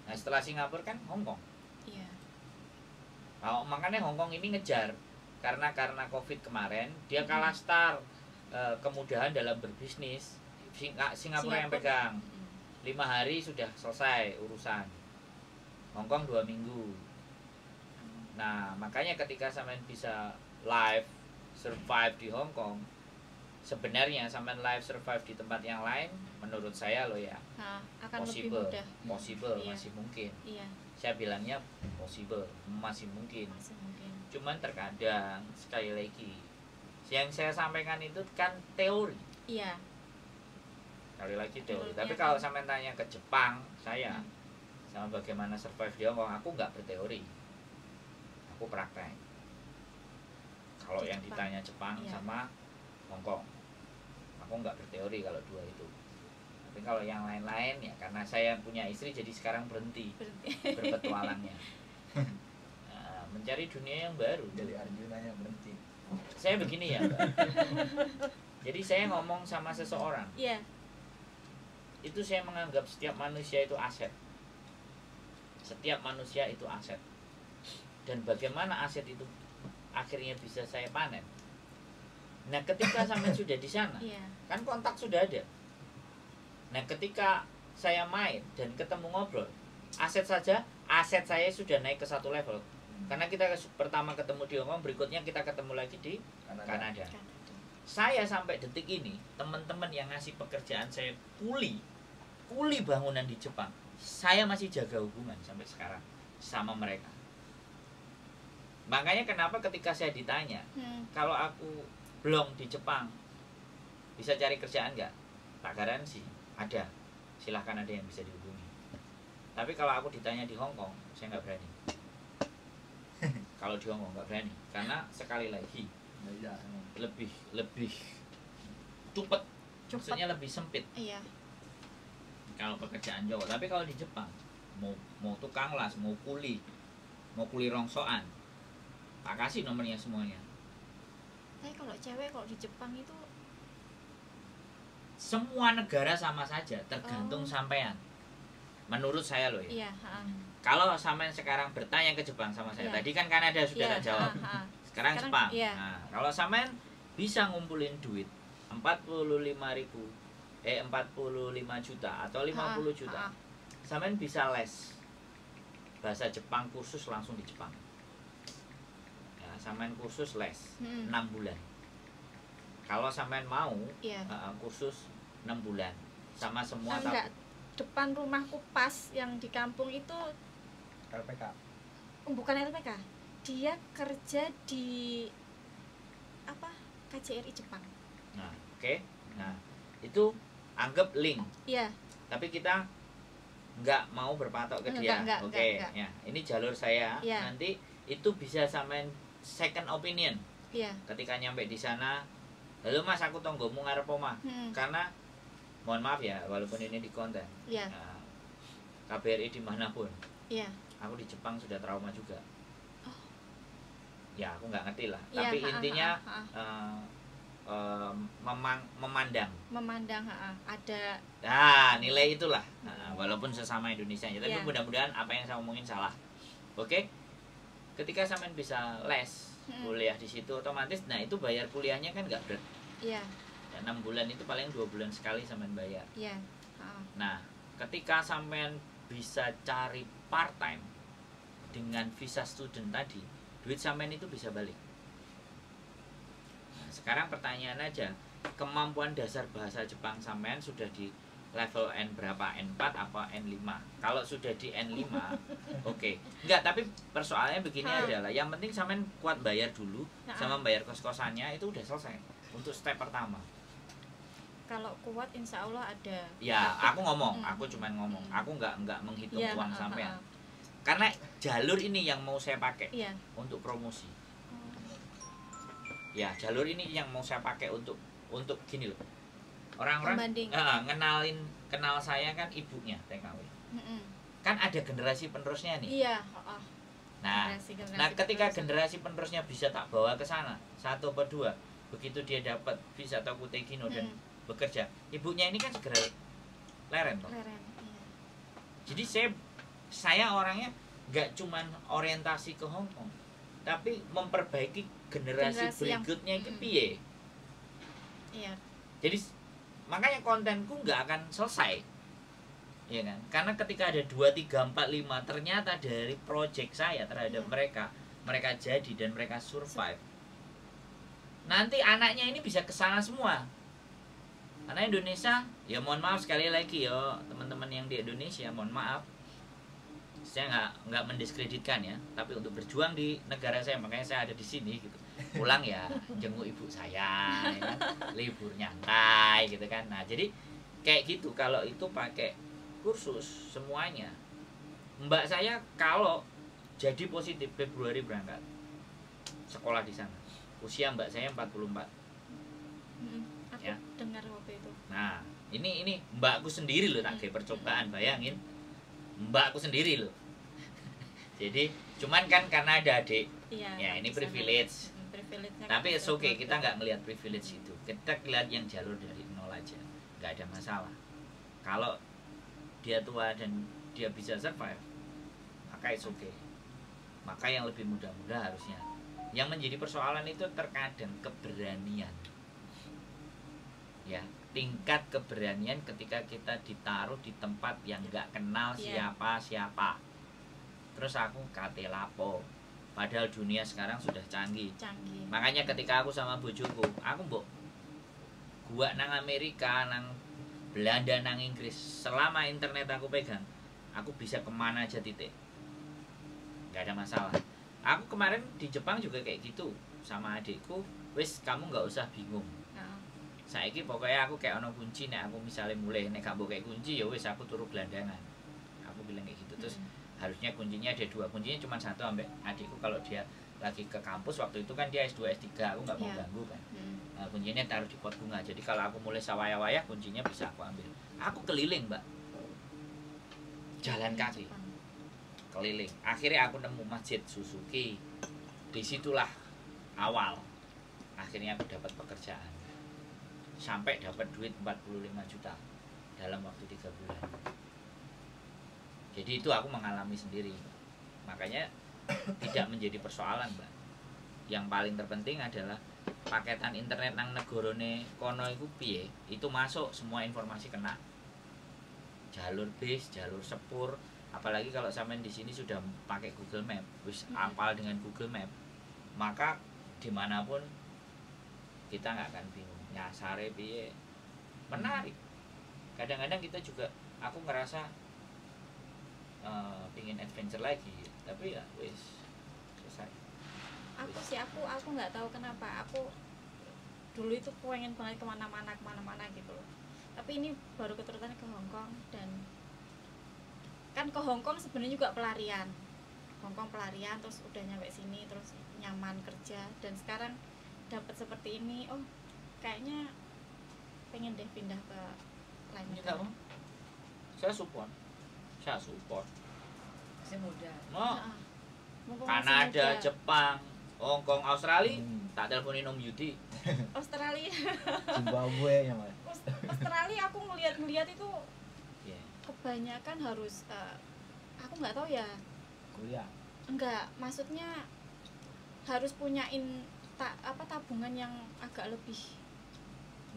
[SPEAKER 1] Nah, setelah Singapura kan Hong Kong.
[SPEAKER 2] Iya.
[SPEAKER 1] Nah, makanya Hong Kong ini ngejar karena Covid kemarin dia kalah start kemudahan dalam berbisnis. Singapura yang pegang. 5 hari sudah selesai urusan. Hong Kong 2 minggu. Nah, makanya ketika sampean bisa live survive di Hong Kong, sebenarnya sampean live survive di tempat yang lain menurut saya loh ya,
[SPEAKER 2] Nah, akan lebih
[SPEAKER 1] possible,
[SPEAKER 2] mudah.
[SPEAKER 1] possible,
[SPEAKER 2] Iya.
[SPEAKER 1] masih mungkin.
[SPEAKER 2] Iya,
[SPEAKER 1] Saya bilangnya possible, masih mungkin.
[SPEAKER 2] masih mungkin.
[SPEAKER 1] Cuman terkadang sekali lagi yang saya sampaikan itu kan teori.
[SPEAKER 2] Iya.
[SPEAKER 1] Sekali lagi teori.
[SPEAKER 2] Menurutnya
[SPEAKER 1] Tapi
[SPEAKER 2] kan-
[SPEAKER 1] kalau sampean tanya ke Jepang, saya sama bagaimana survive di Hong Kong, aku nggak berteori. Aku praktek. Kalau
[SPEAKER 2] Di
[SPEAKER 1] yang
[SPEAKER 2] Jepang.
[SPEAKER 1] ditanya Jepang
[SPEAKER 2] Iya.
[SPEAKER 1] sama Hong Kong, aku nggak berteori kalau dua itu. Tapi kalau yang lain-lain ya karena saya punya istri jadi sekarang berhenti
[SPEAKER 2] Berarti
[SPEAKER 1] berpetualangnya. Nah, mencari dunia yang baru.
[SPEAKER 4] Jadi Arjunanya berhenti.
[SPEAKER 1] Saya begini ya, Mbak. Jadi saya ngomong sama seseorang,
[SPEAKER 2] Iya.
[SPEAKER 1] itu saya menganggap setiap manusia itu aset. Setiap manusia itu aset. Dan bagaimana aset itu akhirnya bisa saya panen? Nah, ketika sampai sudah di sana,
[SPEAKER 2] Iya.
[SPEAKER 1] kan kontak sudah ada. Nah, ketika saya main dan ketemu ngobrol, aset saya sudah naik ke satu level. Karena kita pertama ketemu di Hongkong, berikutnya kita ketemu lagi di Kanada. Saya sampai detik ini, teman-teman yang ngasih pekerjaan saya kuli bangunan di Jepang, saya masih jaga hubungan sampai sekarang sama mereka. Makanya kenapa ketika saya ditanya, kalau aku belum di Jepang, bisa cari kerjaan nggak? Tak garansi, ada. Silahkan, ada yang bisa dihubungi. Tapi kalau aku ditanya di Hong Kong, saya nggak berani. Kalau di Hong Kong nggak berani, karena sekali lagi lebih cepet, maksudnya lebih sempit.
[SPEAKER 2] Iya.
[SPEAKER 1] Kalau pekerjaan Jawa, tapi kalau di Jepang, mau tukang las, mau kuli rongsokan, tak kasih nomornya semuanya.
[SPEAKER 2] Tapi kalau cewek kalau di Jepang itu
[SPEAKER 1] Semua negara sama saja, tergantung sampean. Menurut saya loh ya.
[SPEAKER 2] iya,
[SPEAKER 1] Kalau sampean sekarang bertanya ke Jepang sama saya,
[SPEAKER 2] Iya.
[SPEAKER 1] tadi kan Kanada sudah tak jawab. Sekarang Jepang.
[SPEAKER 2] iya.
[SPEAKER 1] Nah, kalau sampean bisa ngumpulin duit 45 juta atau 50 juta, sampean bisa les bahasa Jepang kursus langsung di Jepang. Ya, sampean kursus les 6 bulan. Kalau sampean mau
[SPEAKER 2] Iya.
[SPEAKER 1] kursus 6 bulan sama semua
[SPEAKER 2] Enggak, depan rumahku pas yang di kampung itu
[SPEAKER 4] LPK.
[SPEAKER 2] bukan LPK. Dia kerja di apa? KJRI Jepang.
[SPEAKER 1] Nah, oke. Nah, itu anggap link.
[SPEAKER 2] Iya.
[SPEAKER 1] Tapi kita nggak mau berpatok ke dia.
[SPEAKER 2] Enggak,
[SPEAKER 1] Oke,
[SPEAKER 2] enggak.
[SPEAKER 1] ya. Ini jalur saya.
[SPEAKER 2] Iya.
[SPEAKER 1] Nanti itu bisa sampean second opinion.
[SPEAKER 2] Iya.
[SPEAKER 1] Ketika nyampe di sana, halo Mas, aku tonggomu ngarep omah. Karena mohon maaf ya, walaupun ini di konten.
[SPEAKER 2] Iya.
[SPEAKER 1] KBRI dimanapun.
[SPEAKER 2] Iya.
[SPEAKER 1] Aku di Jepang sudah trauma juga.
[SPEAKER 2] Oh.
[SPEAKER 1] Ya, aku nggak ngerti lah.
[SPEAKER 2] Iya,
[SPEAKER 1] Tapi intinya memandang.
[SPEAKER 2] Memandang, ada.
[SPEAKER 1] Nah, nilai itulah. Nah, walaupun sesama Indonesia, tapi
[SPEAKER 2] Iya.
[SPEAKER 1] mudah-mudahan apa yang saya omongin salah. Oke? Ketika sampean bisa les, kuliah di situ otomatis, nah itu bayar kuliahnya kan nggak berat.
[SPEAKER 2] Iya.
[SPEAKER 1] Ya, 6 bulan itu paling 2 bulan sekali sampean bayar.
[SPEAKER 2] Iya.
[SPEAKER 1] Nah, ketika sampean bisa cari part time dengan visa student tadi, duit sampean itu bisa balik. Nah, sekarang pertanyaan aja, kemampuan dasar bahasa Jepang sampean sudah di level N berapa? N4 apa N5? Kalau sudah di N5, oke. Enggak, tapi persoalannya begini adalah, yang penting sampean kuat bayar dulu, sama bayar kos-kosannya, itu udah selesai untuk step pertama.
[SPEAKER 2] Kalau kuat insya Allah ada.
[SPEAKER 1] Ya, aku ngomong, aku cuman ngomong, aku nggak menghitung
[SPEAKER 2] Iya,
[SPEAKER 1] uang sampean. Karena jalur ini yang mau saya pakai
[SPEAKER 2] Iya.
[SPEAKER 1] untuk promosi. Ya, jalur ini yang mau saya pakai untuk gini loh. Orang-orang
[SPEAKER 2] Pembanding.
[SPEAKER 1] kenal saya kan ibunya TKW.
[SPEAKER 2] Mm-mm.
[SPEAKER 1] Kan ada generasi penerusnya nih.
[SPEAKER 2] Iya.
[SPEAKER 1] Nah,
[SPEAKER 2] Generasi
[SPEAKER 1] ketika
[SPEAKER 2] penerus.
[SPEAKER 1] generasi penerusnya bisa tak bawa ke sana, 1 atau 2, begitu dia dapat visa atau kutekino dan bekerja, ibunya ini kan segera leren toh.
[SPEAKER 2] Leren, iya.
[SPEAKER 1] Jadi saya orangnya nggak cuman orientasi ke Hong Kong, tapi memperbaiki generasi
[SPEAKER 2] yang-
[SPEAKER 1] berikutnya itu piye.
[SPEAKER 2] Iya.
[SPEAKER 1] Jadi makanya kontenku nggak akan selesai, ya kan? Karena ketika ada 2, 3, 4, 5 ternyata dari project saya terhadap mereka jadi dan mereka survive. Nanti anaknya ini bisa kesana semua. Anak Indonesia, ya mohon maaf sekali lagi yo teman-teman yang di Indonesia, mohon maaf. Saya nggak mendiskreditkan ya, tapi untuk berjuang di negara saya, makanya saya ada di sini gitu. Pulang ya jenguk ibu saya, ya kan? Libur nyantai gitu kan. Nah jadi kayak gitu, kalau itu pakai kursus semuanya. Mbak saya kalau jadi positif Februari berangkat sekolah di sana. Usia mbak saya 44.
[SPEAKER 2] Aku
[SPEAKER 1] Ya.
[SPEAKER 2] dengar waktu itu.
[SPEAKER 1] Nah, ini mbakku sendiri loh, tak kayak percobaan, bayangin. Mbakku sendiri loh. Jadi cuman kan karena ada adik,
[SPEAKER 2] Iya,
[SPEAKER 1] ya ini
[SPEAKER 2] bisa
[SPEAKER 1] privilege.
[SPEAKER 2] Privilege-nya
[SPEAKER 1] Tapi
[SPEAKER 2] kan
[SPEAKER 1] it's okay,
[SPEAKER 2] double.
[SPEAKER 1] kita nggak melihat privilege itu. Kita lihat yang jalur dari nol aja, nggak ada masalah. Kalau dia tua dan dia bisa survive, maka it's okay. Maka yang lebih muda-muda harusnya. Yang menjadi persoalan itu terkadang keberanian. Ya, tingkat keberanian ketika kita ditaruh di tempat yang nggak kenal
[SPEAKER 2] Iya.
[SPEAKER 1] siapa-siapa. Terus aku kate lapo. Padahal dunia sekarang sudah canggih.
[SPEAKER 2] Canggih.
[SPEAKER 1] Makanya ketika aku sama bojoku, aku mbok gua nang Amerika, nang Belanda, nang Inggris, selama internet aku pegang, aku bisa kemana aja titik. Gak ada masalah. Aku kemarin di Jepang juga kayak gitu sama adikku. Wis kamu nggak usah bingung.
[SPEAKER 2] Heeh.
[SPEAKER 1] Saiki pokoknya aku kayak ono kunci nek aku misalnya mulai nek gak mbok kayak kunci ya wis aku turu gelandangan. Aku bilang kayak gitu. Terus harusnya kuncinya ada 2, kuncinya cuma 1 ambek adikku kalau dia lagi ke kampus. Waktu itu kan dia S2 S3, aku nggak mau
[SPEAKER 2] Iya.
[SPEAKER 1] ganggu kan. Kuncinya taruh di pot bunga, jadi kalau aku mulai sawaya-waya kuncinya bisa aku ambil. Aku keliling mbak, jalan kaki keliling, akhirnya aku nemu masjid Suzuki. Disitulah awal akhirnya aku dapat pekerjaan sampai dapat duit 45 juta dalam waktu 3 bulan. Jadi itu aku mengalami sendiri, makanya tidak menjadi persoalan mbak. Yang paling terpenting adalah paketan internet nang negarane kono iku piye, itu masuk semua informasi kena. Jalur bis, jalur sepur, apalagi kalau sampean di sini sudah pakai Google Map, wis apal dengan Google Map, maka dimanapun kita nggak akan bingung nyasare piye. Menarik. Kadang-kadang kita juga, aku ngerasa pingin adventure lagi, tapi ya wis selesai.
[SPEAKER 2] Aku nggak tahu kenapa aku dulu itu pengen banget kemana-mana gitu loh. Tapi ini baru keturutannya ke Hong Kong, dan kan ke Hong Kong sebenarnya juga pelarian. Hong Kong pelarian, terus udah nyampe sini, terus nyaman kerja, dan sekarang dapat seperti ini. Oh kayaknya pengen deh pindah ke lain
[SPEAKER 1] Ini
[SPEAKER 2] negara.
[SPEAKER 1] kamu? Saya support.
[SPEAKER 3] Masih muda.
[SPEAKER 1] Oh,
[SPEAKER 2] Heeh. Mumpung masih
[SPEAKER 1] Kanada,
[SPEAKER 2] muda.
[SPEAKER 1] Jepang, Hong Kong, Australia, tak teleponin Om Yudi.
[SPEAKER 2] Australia
[SPEAKER 4] Zimbabwe yang mana?
[SPEAKER 2] Australia aku ngeliat itu
[SPEAKER 1] Yeah.
[SPEAKER 2] kebanyakan harus aku nggak tahu ya,
[SPEAKER 4] Kuliah.
[SPEAKER 2] enggak, maksudnya harus punyain tabungan yang agak lebih,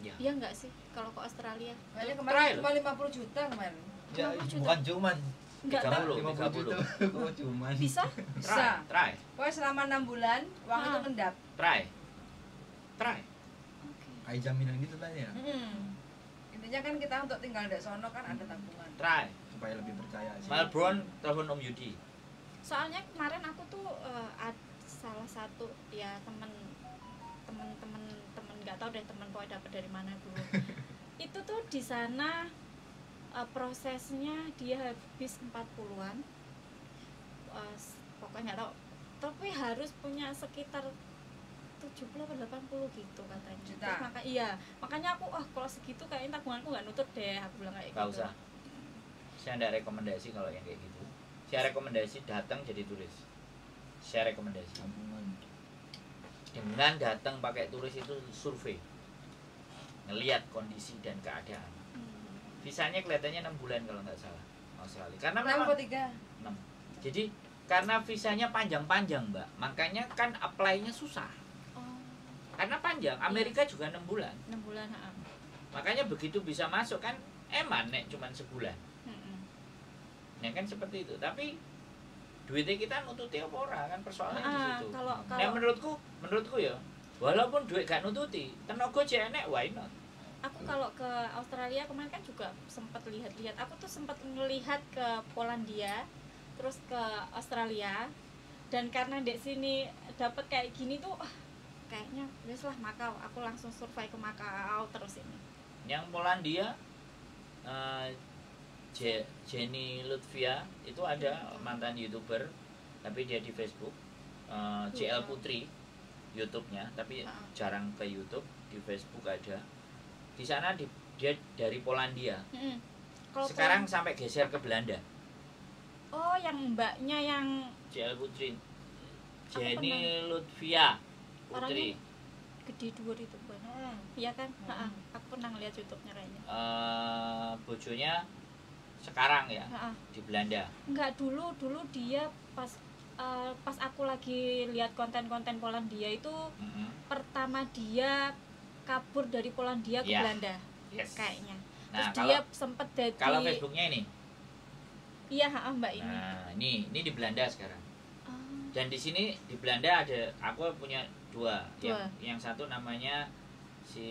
[SPEAKER 1] Ya.
[SPEAKER 2] ya enggak sih kalau ke Australia?
[SPEAKER 3] Makanya
[SPEAKER 1] Try
[SPEAKER 3] kemarin
[SPEAKER 1] loh.
[SPEAKER 3] cuma 50 juta kemarin.
[SPEAKER 4] Ya,
[SPEAKER 2] 50 juta.
[SPEAKER 4] bukan cuman
[SPEAKER 2] Enggak
[SPEAKER 1] 30.
[SPEAKER 2] tahu.
[SPEAKER 4] 50 juta. Oh, cuman.
[SPEAKER 2] Bisa?
[SPEAKER 3] Bisa.
[SPEAKER 1] Try.
[SPEAKER 3] Pokoknya selama 6 bulan uang itu ngendap.
[SPEAKER 1] Try.
[SPEAKER 2] Oke.
[SPEAKER 4] Kayak jaminan gitu kan ya.
[SPEAKER 3] Intinya kan kita untuk tinggal di sono kan ada tabungan.
[SPEAKER 1] Try.
[SPEAKER 4] Supaya lebih percaya sih.
[SPEAKER 1] Melbourne, telepon Om Yudi.
[SPEAKER 2] Soalnya kemarin aku tuh salah satu ya temen nggak tahu deh temen pokoknya dapat dari mana dulu. Itu tuh di sana prosesnya dia habis 40-an, pokoknya nggak tahu, tapi harus punya sekitar 70 atau 80 gitu katanya.
[SPEAKER 3] Juta.
[SPEAKER 2] Terus makanya aku kalau segitu kayaknya tabunganku nggak nutut deh, aku bilang kayak
[SPEAKER 1] Gak
[SPEAKER 2] gitu.
[SPEAKER 1] usah. Saya ada rekomendasi kalau yang kayak gitu. Saya rekomendasi datang jadi turis. Saya rekomendasi.
[SPEAKER 4] Tabungan.
[SPEAKER 1] Dengan datang pakai turis itu survei, ngelihat kondisi dan keadaan. Visanya kelihatannya 6 bulan kalau nggak salah Australia. Karena
[SPEAKER 3] 6
[SPEAKER 1] memang
[SPEAKER 3] atau 3?
[SPEAKER 1] 6. Jadi karena visanya panjang-panjang mbak, makanya kan apply-nya susah.
[SPEAKER 2] Oh,
[SPEAKER 1] Karena panjang. Amerika juga 6 bulan.
[SPEAKER 2] 6 bulan.
[SPEAKER 1] Makanya begitu bisa masuk kan eman nek cuman sebulan. Ya kan seperti itu. Tapi duitnya kita nututi apa ora kan persoalannya di situ.
[SPEAKER 2] Kalau
[SPEAKER 1] Nah menurutku ya, walaupun duit gak nututi, tenaga cek enek why not?
[SPEAKER 2] aku kalau ke Australia kemarin kan juga sempat lihat-lihat. Aku tuh sempat ngelihat ke Polandia, terus ke Australia, dan karena di sini dapat kayak gini tuh, kayaknya wes lah Makau. Aku langsung survei ke Makau terus ini.
[SPEAKER 1] Yang Polandia, Jenny Lutvia itu ada mantan YouTuber, tapi dia di Facebook, CL Putri YouTube-nya, tapi jarang ke YouTube. Di Facebook ada. Di sana dia dari Polandia.
[SPEAKER 2] Kalau
[SPEAKER 1] Sekarang sampai geser ke Belanda.
[SPEAKER 2] Oh, yang mbaknya yang
[SPEAKER 1] JL Putri. Jenny Lutfia Putri.
[SPEAKER 2] Gede dhuwur itu bukan. Iya kan? Heeh. Aku pernah lihat YouTube-nya kayaknya.
[SPEAKER 1] Bojonya sekarang ya di Belanda.
[SPEAKER 2] Enggak, dulu dia pas pas aku lagi lihat konten-konten Polandia itu pertama dia kabur dari Polandia ke Belanda.
[SPEAKER 1] Yes.
[SPEAKER 2] Kayaknya.
[SPEAKER 1] Nah,
[SPEAKER 2] Terus dia sempet jadi
[SPEAKER 1] kalau Facebooknya ini.
[SPEAKER 2] Iya, Mbak ini.
[SPEAKER 1] Nah, ini di Belanda sekarang. Dan di sini di Belanda ada aku punya dua. Yang satu namanya si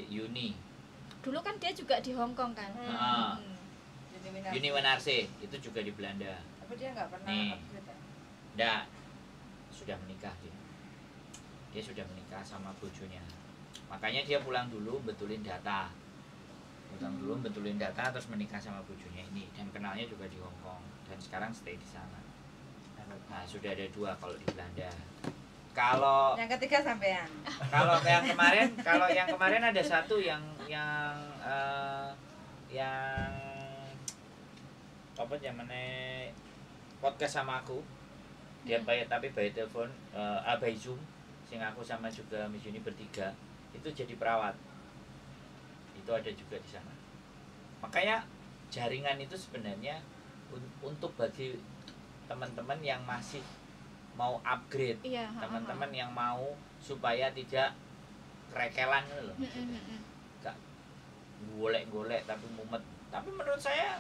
[SPEAKER 1] Yuni.
[SPEAKER 2] Dulu kan dia juga di Hong Kong kan.
[SPEAKER 1] Yuni Wenarse itu juga di Belanda.
[SPEAKER 3] Tapi dia nggak pernah upgrade ya?
[SPEAKER 1] Nggak, sudah menikah dia. Dia sudah menikah sama bojonya. Makanya dia pulang dulu betulin data. Terus menikah sama bojonya ini dan kenalnya juga di Hong Kong dan sekarang stay di sana. Nah, sudah ada dua kalau di Belanda. Kalau
[SPEAKER 3] yang ketiga sampean.
[SPEAKER 1] Kalau yang kemarin ada satu yang apa namanya podcast sama aku. Dia tapi by telepon by Zoom, sing aku sama juga Miss Yuni bertiga itu jadi perawat. Itu ada juga di sana. Makanya jaringan itu sebenarnya untuk bagi teman-teman yang masih mau upgrade, teman-teman yang mau supaya tidak kerekelan loh. Gak golek-golek tapi mumet. Tapi menurut saya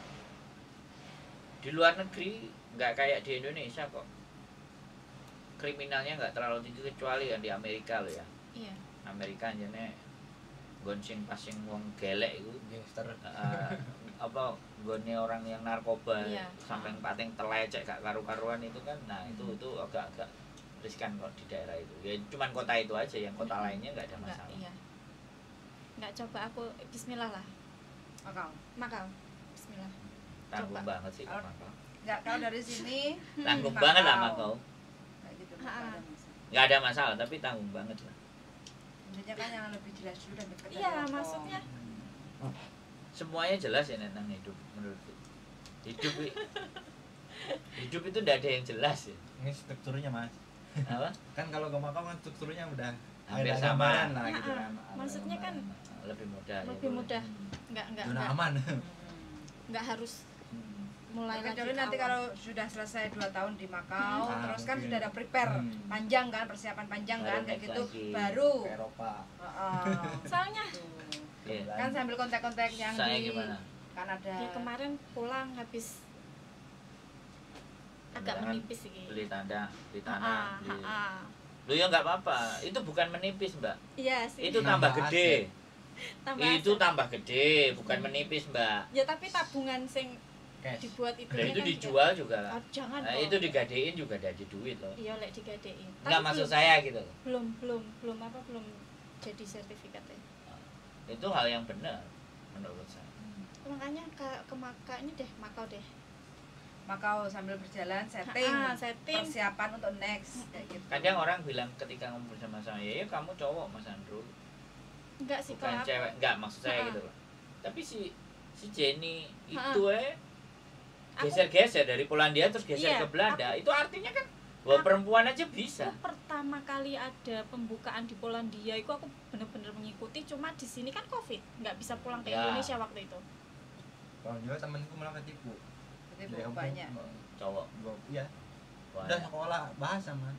[SPEAKER 1] di luar negeri nggak kayak di Indonesia kok. Kriminalnya nggak terlalu tinggi kecuali yang di Amerika loh ya.
[SPEAKER 2] Iya.
[SPEAKER 1] Amerika jane gonceng pasing wong gelek itu
[SPEAKER 4] gangster.
[SPEAKER 1] Apa gone orang yang narkoba
[SPEAKER 2] Iya.
[SPEAKER 1] sampai pateng telecek gak karu-karuan itu kan. Nah, itu agak riskan kok di daerah itu. Ya cuman kota itu aja, yang kota lainnya nggak ada masalah.
[SPEAKER 2] Iya. Nggak, coba aku bismillah lah. Makau. Bismillah.
[SPEAKER 1] Tanggung
[SPEAKER 2] Coba.
[SPEAKER 1] banget sih
[SPEAKER 3] Kalau-
[SPEAKER 1] Makau.
[SPEAKER 3] Nggak, kalau dari sini
[SPEAKER 1] Tanggung
[SPEAKER 3] Makau.
[SPEAKER 1] banget lah Makau.
[SPEAKER 3] kayak gitu nggak ada masalah.
[SPEAKER 1] Nggak ada masalah tapi tanggung banget lah.
[SPEAKER 3] Intinya kan yang lebih jelas dulu dan dekat dari
[SPEAKER 2] Iya,
[SPEAKER 3] Hong Kong.
[SPEAKER 2] maksudnya
[SPEAKER 1] Semuanya jelas ya tentang hidup menurutku. Hidup itu nggak ada yang jelas ya.
[SPEAKER 4] Ini strukturnya Mas.
[SPEAKER 1] Apa?
[SPEAKER 4] Kan kalau ke Makau kan strukturnya udah
[SPEAKER 1] Hampir
[SPEAKER 4] ada
[SPEAKER 1] sama.
[SPEAKER 4] gambaran lah gitu kan.
[SPEAKER 2] maksudnya kan
[SPEAKER 1] Lebih mudah. ya,
[SPEAKER 2] lebih
[SPEAKER 1] boleh.
[SPEAKER 2] mudah. Nggak
[SPEAKER 4] Zona aman.
[SPEAKER 2] nggak harus mulai lagi
[SPEAKER 3] Kecuali
[SPEAKER 2] ke
[SPEAKER 3] nanti
[SPEAKER 2] awal.
[SPEAKER 3] kalau sudah selesai 2 tahun di Makau, terus kan
[SPEAKER 4] mungkin.
[SPEAKER 3] sudah ada prepare panjang kan, persiapan panjang
[SPEAKER 1] Baru
[SPEAKER 3] kan, kayak
[SPEAKER 1] next
[SPEAKER 3] gitu,
[SPEAKER 1] lagi.
[SPEAKER 3] baru.
[SPEAKER 4] Ke Eropa.
[SPEAKER 2] Soalnya
[SPEAKER 3] Tuh.
[SPEAKER 1] Iya.
[SPEAKER 3] Kan sambil kontak-kontak yang
[SPEAKER 1] Saya
[SPEAKER 3] di
[SPEAKER 1] gimana?
[SPEAKER 3] Kanada.
[SPEAKER 2] ya kemarin pulang habis agak
[SPEAKER 1] Kan
[SPEAKER 2] menipis sih.
[SPEAKER 1] beli tanah, beli.
[SPEAKER 2] Ah.
[SPEAKER 1] Lu ya nggak apa-apa, itu bukan menipis Mbak,
[SPEAKER 2] Iya sih.
[SPEAKER 1] itu tambah
[SPEAKER 4] Nambah
[SPEAKER 1] gede,
[SPEAKER 2] Tambah
[SPEAKER 1] itu
[SPEAKER 2] aset.
[SPEAKER 1] tambah gede, bukan menipis Mbak.
[SPEAKER 2] Ya tapi tabungan sing
[SPEAKER 4] Cash.
[SPEAKER 2] dibuat itu
[SPEAKER 1] Nah, itu
[SPEAKER 2] kan
[SPEAKER 1] dijual juga.
[SPEAKER 2] juga. Oh, jangan
[SPEAKER 1] Nah,
[SPEAKER 2] kok.
[SPEAKER 1] itu digadein juga jadi duit loh.
[SPEAKER 2] Iya lek digadein.
[SPEAKER 1] Nggak
[SPEAKER 2] Tapi
[SPEAKER 1] maksud
[SPEAKER 2] belum-
[SPEAKER 1] saya gitu.
[SPEAKER 2] belum jadi sertifikatnya.
[SPEAKER 1] Itu hal yang benar menurut saya.
[SPEAKER 2] Makanya ke Maka ini deh, Makau deh.
[SPEAKER 3] Makau sambil berjalan setting,
[SPEAKER 2] setting.
[SPEAKER 3] persiapan untuk next kayak gitu.
[SPEAKER 1] Kadang orang bilang ketika ngumpul sama saya, ya kamu cowok Mas Andrew,
[SPEAKER 2] Enggak sih
[SPEAKER 1] bukan
[SPEAKER 2] kalau aku-
[SPEAKER 1] cewek, enggak maksud saya
[SPEAKER 2] Ha-ha.
[SPEAKER 1] gitu loh. Tapi si Jenny
[SPEAKER 2] Ha-ha.
[SPEAKER 1] itu
[SPEAKER 2] Aku-
[SPEAKER 1] geser-geser dari Polandia terus geser
[SPEAKER 2] Iya,
[SPEAKER 1] ke Belanda, itu artinya kan bahwa perempuan aja bisa.
[SPEAKER 2] Aku pertama kali ada pembukaan di Polandia itu aku bener-bener mengikuti, cuma di sini kan Covid, nggak bisa pulang ke
[SPEAKER 1] Ya.
[SPEAKER 2] Indonesia waktu itu.
[SPEAKER 4] Kalau juga temenku malah ketipu.
[SPEAKER 3] Jadi
[SPEAKER 4] Dari
[SPEAKER 3] banyak.
[SPEAKER 1] Cowok
[SPEAKER 4] Iya. Udah
[SPEAKER 1] banyak,
[SPEAKER 4] sekolah bahasa Mas.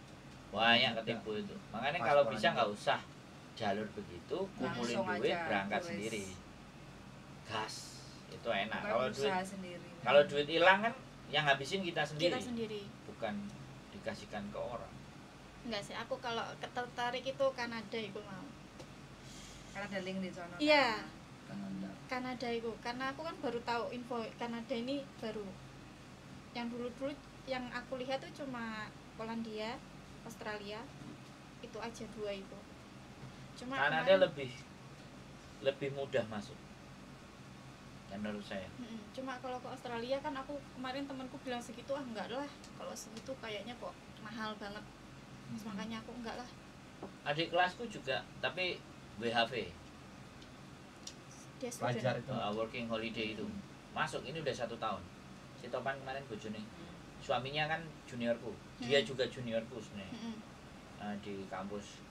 [SPEAKER 1] banyak ketipu itu. Makanya
[SPEAKER 4] Pas
[SPEAKER 1] kalau
[SPEAKER 4] Polandia.
[SPEAKER 1] bisa nggak usah jalur begitu, kumpulin
[SPEAKER 3] Langsung
[SPEAKER 1] duit
[SPEAKER 3] aja,
[SPEAKER 1] berangkat
[SPEAKER 3] tulis.
[SPEAKER 1] sendiri. Gas itu enak.
[SPEAKER 3] Bukan
[SPEAKER 1] Kalau duit
[SPEAKER 3] usaha sendiri.
[SPEAKER 1] kalau duit hilang kan yang habisin kita sendiri,
[SPEAKER 2] Kita sendiri.
[SPEAKER 1] bukan dikasihkan ke orang.
[SPEAKER 2] Enggak sih, aku kalau tertarik itu Kanada itu mau.
[SPEAKER 3] Karena ada link di sana.
[SPEAKER 2] Iya.
[SPEAKER 4] Kanada.
[SPEAKER 2] Kanada itu, karena aku kan baru tahu info Kanada ini baru. Yang dulu yang aku lihat tuh cuma Polandia, Australia, itu aja dua itu. Cuma
[SPEAKER 1] Kanada
[SPEAKER 2] kemarin-
[SPEAKER 1] lebih mudah masuk. Menurut saya.
[SPEAKER 2] Cuma kalau ke Australia kan aku kemarin temanku bilang segitu, enggak lah, kalau segitu kayaknya kok mahal banget. Terus makanya aku enggak lah.
[SPEAKER 1] Adik kelasku juga, tapi WHV,
[SPEAKER 2] Dia
[SPEAKER 4] Pelajar
[SPEAKER 2] student.
[SPEAKER 4] itu.
[SPEAKER 1] working holiday itu masuk ini udah 1 tahun. Si Topan kemarin bojone suaminya kan juniorku, dia juga juniorku sebenarnya. Di kampus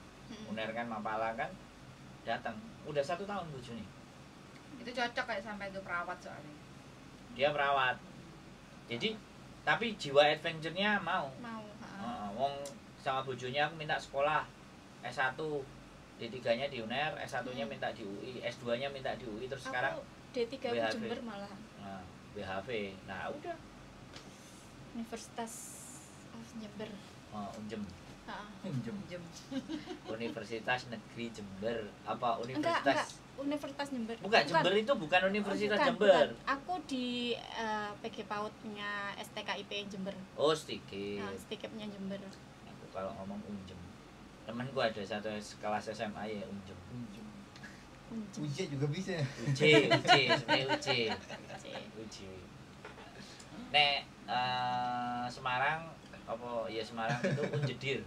[SPEAKER 1] UNER kan Mapala kan datang, udah 1 tahun bojone.
[SPEAKER 3] Itu cocok kayak sampai itu perawat soalnya.
[SPEAKER 1] Dia perawat, jadi tapi jiwa adventure-nya mau. Wong sama bojonya aku minta sekolah S1, D3-nya di UNER, S1-nya minta di UI, S2-nya minta di UI, terus sekarang
[SPEAKER 2] D3 aku
[SPEAKER 1] BHV.
[SPEAKER 2] Jember malah.
[SPEAKER 1] Nah, BHV. Nah, udah.
[SPEAKER 2] Universitas of Jember.
[SPEAKER 1] Unjem.
[SPEAKER 4] Unjem.
[SPEAKER 1] Universitas Negeri Jember. Apa
[SPEAKER 2] Enggak,
[SPEAKER 1] Universitas?
[SPEAKER 2] Universitas Jember.
[SPEAKER 1] Bukan, Jember itu bukan Universitas
[SPEAKER 2] bukan,
[SPEAKER 1] Jember.
[SPEAKER 2] bukan. Aku di PG PAUD-nya STKIP Jember.
[SPEAKER 1] Oh, sedikit.
[SPEAKER 2] STKIP-nya Jember.
[SPEAKER 1] Aku kalau ngomong Unjem. Temanku ada satu kelas SMA ya Unjem.
[SPEAKER 4] Uje juga bisa.
[SPEAKER 1] Sebenarnya Uji. Nek Semarang apa ya Semarang itu Unjedir.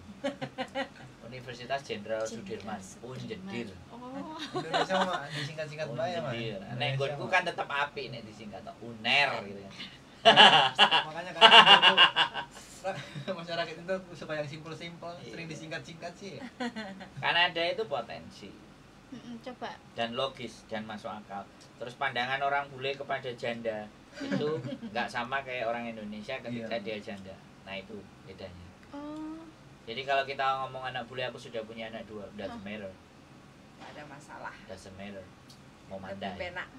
[SPEAKER 1] Universitas Jenderal Sudirman. Unjedir.
[SPEAKER 2] Oh.
[SPEAKER 4] Indonesia mah disingkat-singkat bae mah.
[SPEAKER 1] Unjedir. Nek nggonku kan tetap apik nek disingkat UNER gitu kan.
[SPEAKER 4] Makanya kan masyarakat itu suka yang simpel-simpel, sering disingkat-singkat sih.
[SPEAKER 1] Kanada itu potensi
[SPEAKER 2] Coba.
[SPEAKER 1] dan logis dan masuk akal. Terus pandangan orang bule kepada janda itu nggak sama kayak orang Indonesia ketika dia janda. Nah itu bedanya.
[SPEAKER 2] Oh.
[SPEAKER 1] Jadi kalau kita ngomong anak bule, aku sudah punya anak 2, doesn't matter.
[SPEAKER 3] Nggak ada masalah.
[SPEAKER 1] Doesn't matter. Mau
[SPEAKER 3] Lebih
[SPEAKER 1] mandai.
[SPEAKER 3] penak.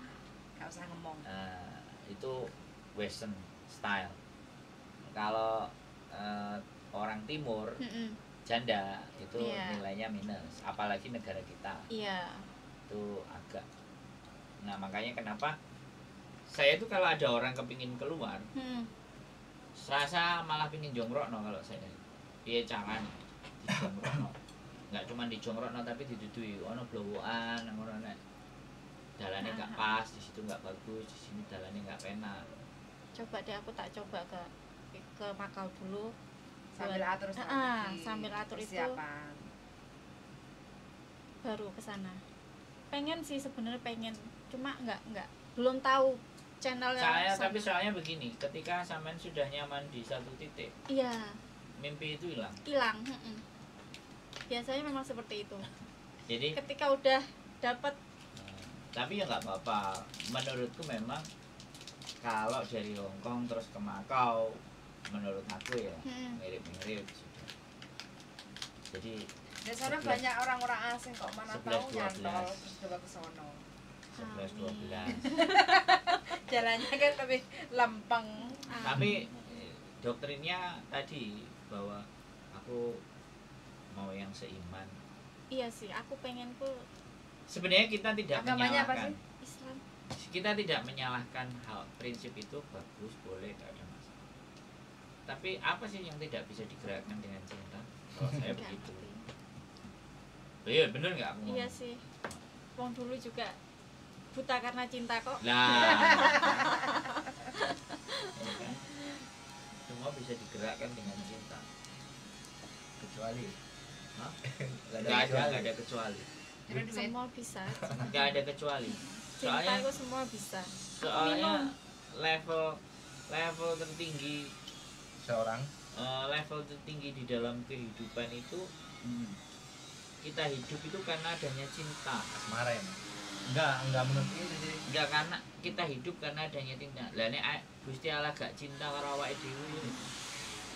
[SPEAKER 3] Nggak usah ngomong.
[SPEAKER 1] Itu western style. Kalau orang timur janda itu nilainya minus, apalagi negara kita.
[SPEAKER 2] Iya.
[SPEAKER 1] Itu agak. Nah makanya kenapa saya itu kalau ada orang kepingin keluar, serasa malah pingin jongrokno kalau saya. Piye carane dijongkrokno? Enggak cuma dijongkrokno tapi didudui ono blowokan ngono nek. Dalane enggak pas, di situ enggak bagus, di sini dalane enggak penak.
[SPEAKER 2] Coba deh aku tak coba ke Makau dulu.
[SPEAKER 3] Sambil atur strategi.
[SPEAKER 2] Sambil atur itu
[SPEAKER 3] persiapan.
[SPEAKER 2] baru ke sana. Pengen sih sebenarnya pengen, cuma enggak belum tahu channelnya.
[SPEAKER 1] Tapi soalnya begini, ketika sampean sudah nyaman di satu titik,
[SPEAKER 2] iya,
[SPEAKER 1] mimpi itu hilang.
[SPEAKER 2] Biasanya memang seperti itu.
[SPEAKER 1] Jadi
[SPEAKER 2] ketika udah dapat,
[SPEAKER 1] tapi ya nggak apa-apa. Menurutku memang kalau dari Hongkong terus ke Makau, menurut aku ya mirip-mirip sudah. Jadi
[SPEAKER 3] di sana banyak orang-orang asing kok, mana tahu nyantol terus coba ke sono.
[SPEAKER 1] 11-12.
[SPEAKER 3] Jalannya kan lebih lempeng.
[SPEAKER 1] Tapi doktrinnya tadi bahwa aku mau yang seiman.
[SPEAKER 2] Iya sih, aku pengenku.
[SPEAKER 1] Sebenarnya kita tidak
[SPEAKER 3] agamanya
[SPEAKER 1] menyalahkan.
[SPEAKER 3] apa sih?
[SPEAKER 2] Islam.
[SPEAKER 1] Kita tidak menyalahkan hal prinsip itu bagus, boleh, tidak ada masalah. Tapi apa sih yang tidak bisa digerakkan dengan cinta? Kalau saya begitu. Iya bener nggak aku ngomong?
[SPEAKER 2] Iya sih. Wong dulu juga buta karena cinta kok.
[SPEAKER 1] Nah, ya kan? Semua bisa digerakkan dengan cinta.
[SPEAKER 4] Kecuali
[SPEAKER 1] Nggak ada kecuali.
[SPEAKER 2] Semua bisa.
[SPEAKER 1] Nggak ada kecuali.
[SPEAKER 2] Cinta itu semua bisa.
[SPEAKER 1] Soalnya level tertinggi
[SPEAKER 4] seorang
[SPEAKER 1] level tertinggi di dalam kehidupan itu kita hidup itu karena adanya cinta.
[SPEAKER 4] asmara ya Mas? Enggak menurut itu sih.
[SPEAKER 1] Enggak, karena kita hidup karena adanya cinta. Lah nek Gusti Allah gak cinta karo awake dhewe.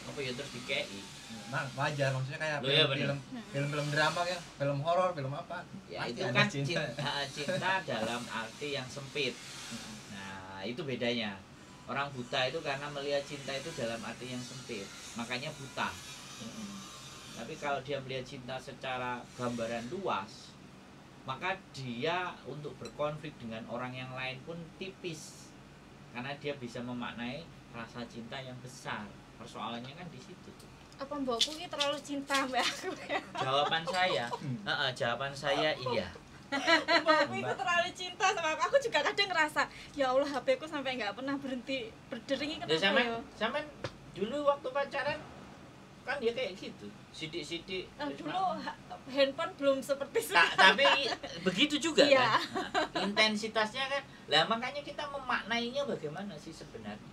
[SPEAKER 1] Apa ya terus dikei?
[SPEAKER 4] Nah, wajar maksudnya kayak
[SPEAKER 1] Loh, iya, bener.
[SPEAKER 4] film drama ya, film horor, film apa?
[SPEAKER 1] Ya
[SPEAKER 4] Pasti
[SPEAKER 1] itu
[SPEAKER 4] ada
[SPEAKER 1] kan cinta dalam arti yang sempit. Nah, itu bedanya. Orang buta itu karena melihat cinta itu dalam arti yang sempit, makanya buta. Tapi kalau dia melihat cinta secara gambaran luas, maka dia untuk berkonflik dengan orang yang lain pun tipis, karena dia bisa memaknai rasa cinta yang besar. Persoalannya kan di situ.
[SPEAKER 2] Apa mbokku ini terlalu cinta mbak aku ya?
[SPEAKER 1] Jawaban saya iya.
[SPEAKER 2] Mbakku itu terlalu cinta sama aku. Aku juga kadang ngerasa, ya Allah HP ku sampai nggak pernah berhenti berdering. Kenapa ya?
[SPEAKER 1] Sampai dulu waktu pacaran kan dia kayak gitu, sidik-sidik.
[SPEAKER 2] Dulu handphone belum seperti sekarang.
[SPEAKER 1] Tapi begitu juga
[SPEAKER 2] iya.
[SPEAKER 1] Kan. Intensitasnya kan. Lah makanya kita memaknainya bagaimana sih sebenarnya?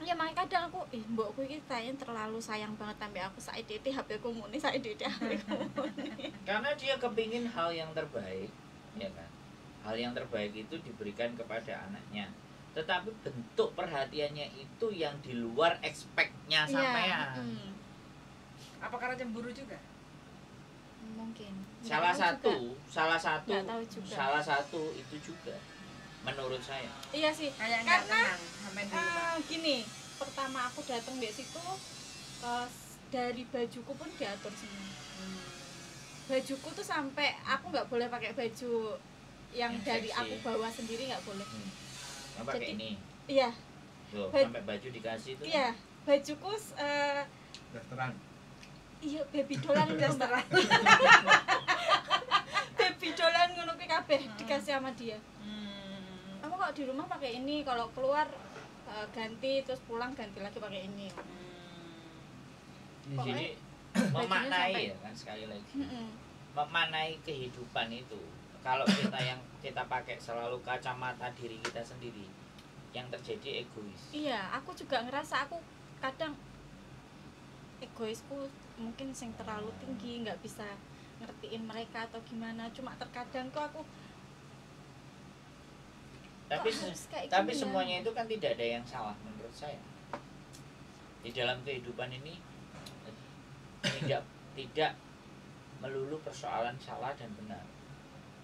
[SPEAKER 2] Ya makanya kadang aku mbokku iki kayaknya terlalu sayang banget sampai aku saiki HP ku muni saiki HP ku muni.
[SPEAKER 1] Karena dia kepingin hal yang terbaik, ya kan? Hal yang terbaik itu diberikan kepada anaknya. Tetapi bentuk perhatiannya itu yang di luar expect-nya sampean.
[SPEAKER 3] Apa karena cemburu juga?
[SPEAKER 2] Mungkin.
[SPEAKER 1] Salah satu
[SPEAKER 2] Nggak tahu juga.
[SPEAKER 1] salah satu itu juga menurut saya.
[SPEAKER 2] Iya sih.
[SPEAKER 3] Kayak
[SPEAKER 2] Karena
[SPEAKER 3] nggak tenang sampai di rumah.
[SPEAKER 2] gini, pertama aku datang di situ dari bajuku pun diatur semua. Bajuku tuh sampai aku nggak boleh pakai baju yang dari
[SPEAKER 1] seksi.
[SPEAKER 2] aku bawa sendiri, nggak boleh.
[SPEAKER 1] Yang pakai
[SPEAKER 2] Jadi,
[SPEAKER 1] ini.
[SPEAKER 2] Iya,
[SPEAKER 1] Loh,
[SPEAKER 2] Baj-
[SPEAKER 1] sampai baju dikasih itu.
[SPEAKER 2] iya. Bajuku
[SPEAKER 4] Restoran.
[SPEAKER 2] iya baby dolan Mbak. Baby dolan ngono kuwi kabeh dikasih sama dia. Kamu kok di rumah pakai ini, kalau keluar ganti, terus pulang ganti lagi pakai ini.
[SPEAKER 1] Jadi
[SPEAKER 2] Pokoknya
[SPEAKER 1] memaknai
[SPEAKER 2] sampai-
[SPEAKER 1] ya kan sekali lagi.
[SPEAKER 2] Mm-mm.
[SPEAKER 1] Memaknai kehidupan itu. Kalau kita pakai selalu kacamata diri kita sendiri, yang terjadi egois.
[SPEAKER 2] Iya, aku juga ngerasa aku kadang egoisku mungkin sing terlalu tinggi, nggak bisa ngertiin mereka atau gimana. Cuma terkadang kok aku
[SPEAKER 1] Tapi
[SPEAKER 2] kok harus kayak
[SPEAKER 1] tapi
[SPEAKER 2] gini ya?
[SPEAKER 1] semuanya itu kan tidak ada yang salah menurut saya. Di dalam kehidupan ini tidak melulu persoalan salah dan benar.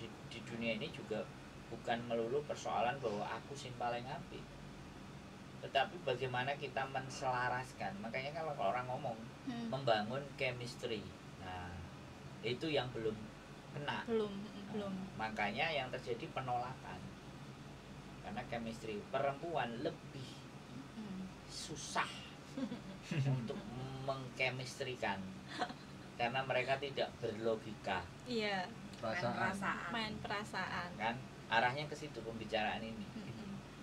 [SPEAKER 1] Di dunia ini juga bukan melulu persoalan bahwa aku sing paling apik. Tetapi bagaimana kita menselaraskan. Makanya kalau orang ngomong membangun chemistry. Nah, itu yang belum kena.
[SPEAKER 2] belum.
[SPEAKER 1] Makanya yang terjadi penolakan. Karena chemistry perempuan lebih susah untuk mengchemistrikan karena mereka tidak berlogika,
[SPEAKER 2] Iya,
[SPEAKER 4] Perasaan.
[SPEAKER 2] main perasaan.
[SPEAKER 1] kan arahnya ke situ pembicaraan ini.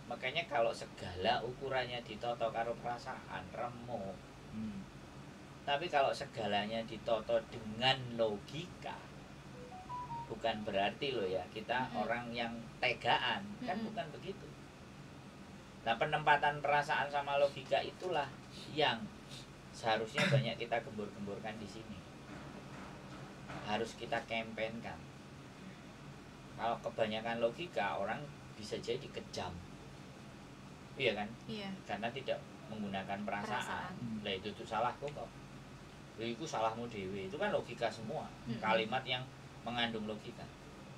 [SPEAKER 1] Makanya kalau segala ukurannya ditoto karo perasaan remuk, tapi kalau segalanya ditoto dengan logika, bukan berarti loh ya kita orang yang tegaan, kan bukan begitu. Nah, penempatan perasaan sama logika itulah yang seharusnya banyak kita gembur-gemburkan di sini. Harus kita kampanyekan. Kalau kebanyakan logika, orang bisa jadi kejam. Iya kan?
[SPEAKER 2] Iya.
[SPEAKER 1] Karena tidak menggunakan perasaan.
[SPEAKER 2] Perasaan.
[SPEAKER 1] Lah itu tuh salahku kok. Itu salahmu dewe. Itu kan logika semua. Kalimat yang mengandung logika.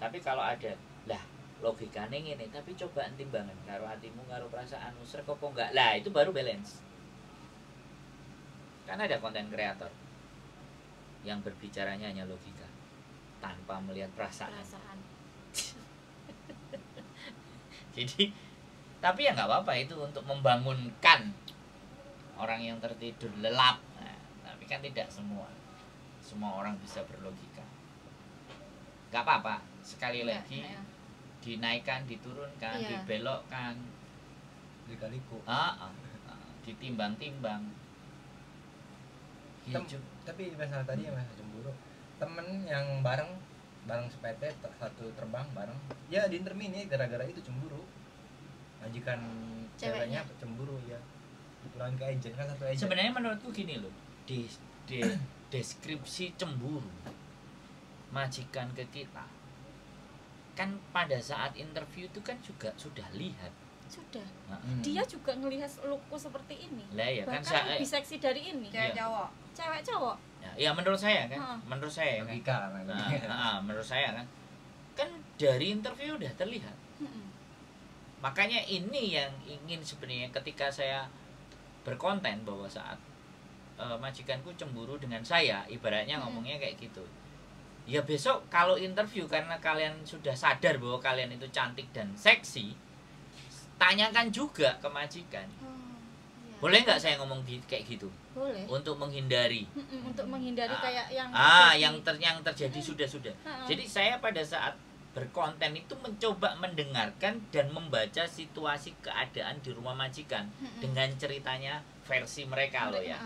[SPEAKER 1] Tapi kalau ada lah logikane ngene, tapi coba timbangan karo hatimu karo perasaanmu srek apa enggak. Lah itu baru balance. Karena ada konten kreator yang berbicaranya hanya logika tanpa melihat perasaan. Jadi tapi ya nggak apa-apa itu untuk membangunkan orang yang tertidur lelap. Nah, tapi kan tidak semua orang bisa berlogika. Nggak apa-apa, sekali lagi dinaikkan, diturunkan,
[SPEAKER 2] Iya.
[SPEAKER 1] dibelokkan,
[SPEAKER 4] Dikaliku.
[SPEAKER 1] ditimbang-timbang. Hidup.
[SPEAKER 4] Tapi masalah tadi ya masalah cemburu. Temen yang bareng sepete satu terbang bareng, ya di intermini gara-gara itu cemburu. Majikan ceweknya cemburu ya. Dipulangin ke agent kan satu agent.
[SPEAKER 1] Sebenarnya menurutku gini loh, deskripsi cemburu majikan ke kita kan pada saat interview itu kan juga sudah lihat.
[SPEAKER 2] Sudah.
[SPEAKER 1] Nah,
[SPEAKER 2] Dia juga ngelihat lookku seperti ini.
[SPEAKER 1] lah ya kan
[SPEAKER 2] Bahkan lebih seksi dari ini.
[SPEAKER 3] Cewek
[SPEAKER 1] Iya.
[SPEAKER 3] cowok.
[SPEAKER 2] Cewek cowok.
[SPEAKER 1] ya menurut saya kan,
[SPEAKER 2] Ha.
[SPEAKER 1] menurut saya kan.
[SPEAKER 4] Logika kan.
[SPEAKER 1] Menurut saya kan dari interview udah terlihat. Makanya ini yang ingin sebenarnya ketika saya berkonten bahwa saat majikanku cemburu dengan saya, ibaratnya ngomongnya kayak gitu. Ya besok kalau interview karena kalian sudah sadar bahwa kalian itu cantik dan seksi, tanyakan juga ke majikan.
[SPEAKER 2] Iya.
[SPEAKER 1] Boleh nggak saya ngomong kayak gitu?
[SPEAKER 2] Boleh.
[SPEAKER 1] Untuk menghindari.
[SPEAKER 2] Untuk menghindari kayak yang
[SPEAKER 1] yang terjadi sudah. Jadi saya pada saat berkonten itu mencoba mendengarkan dan membaca situasi keadaan di rumah majikan dengan ceritanya versi mereka loh ya.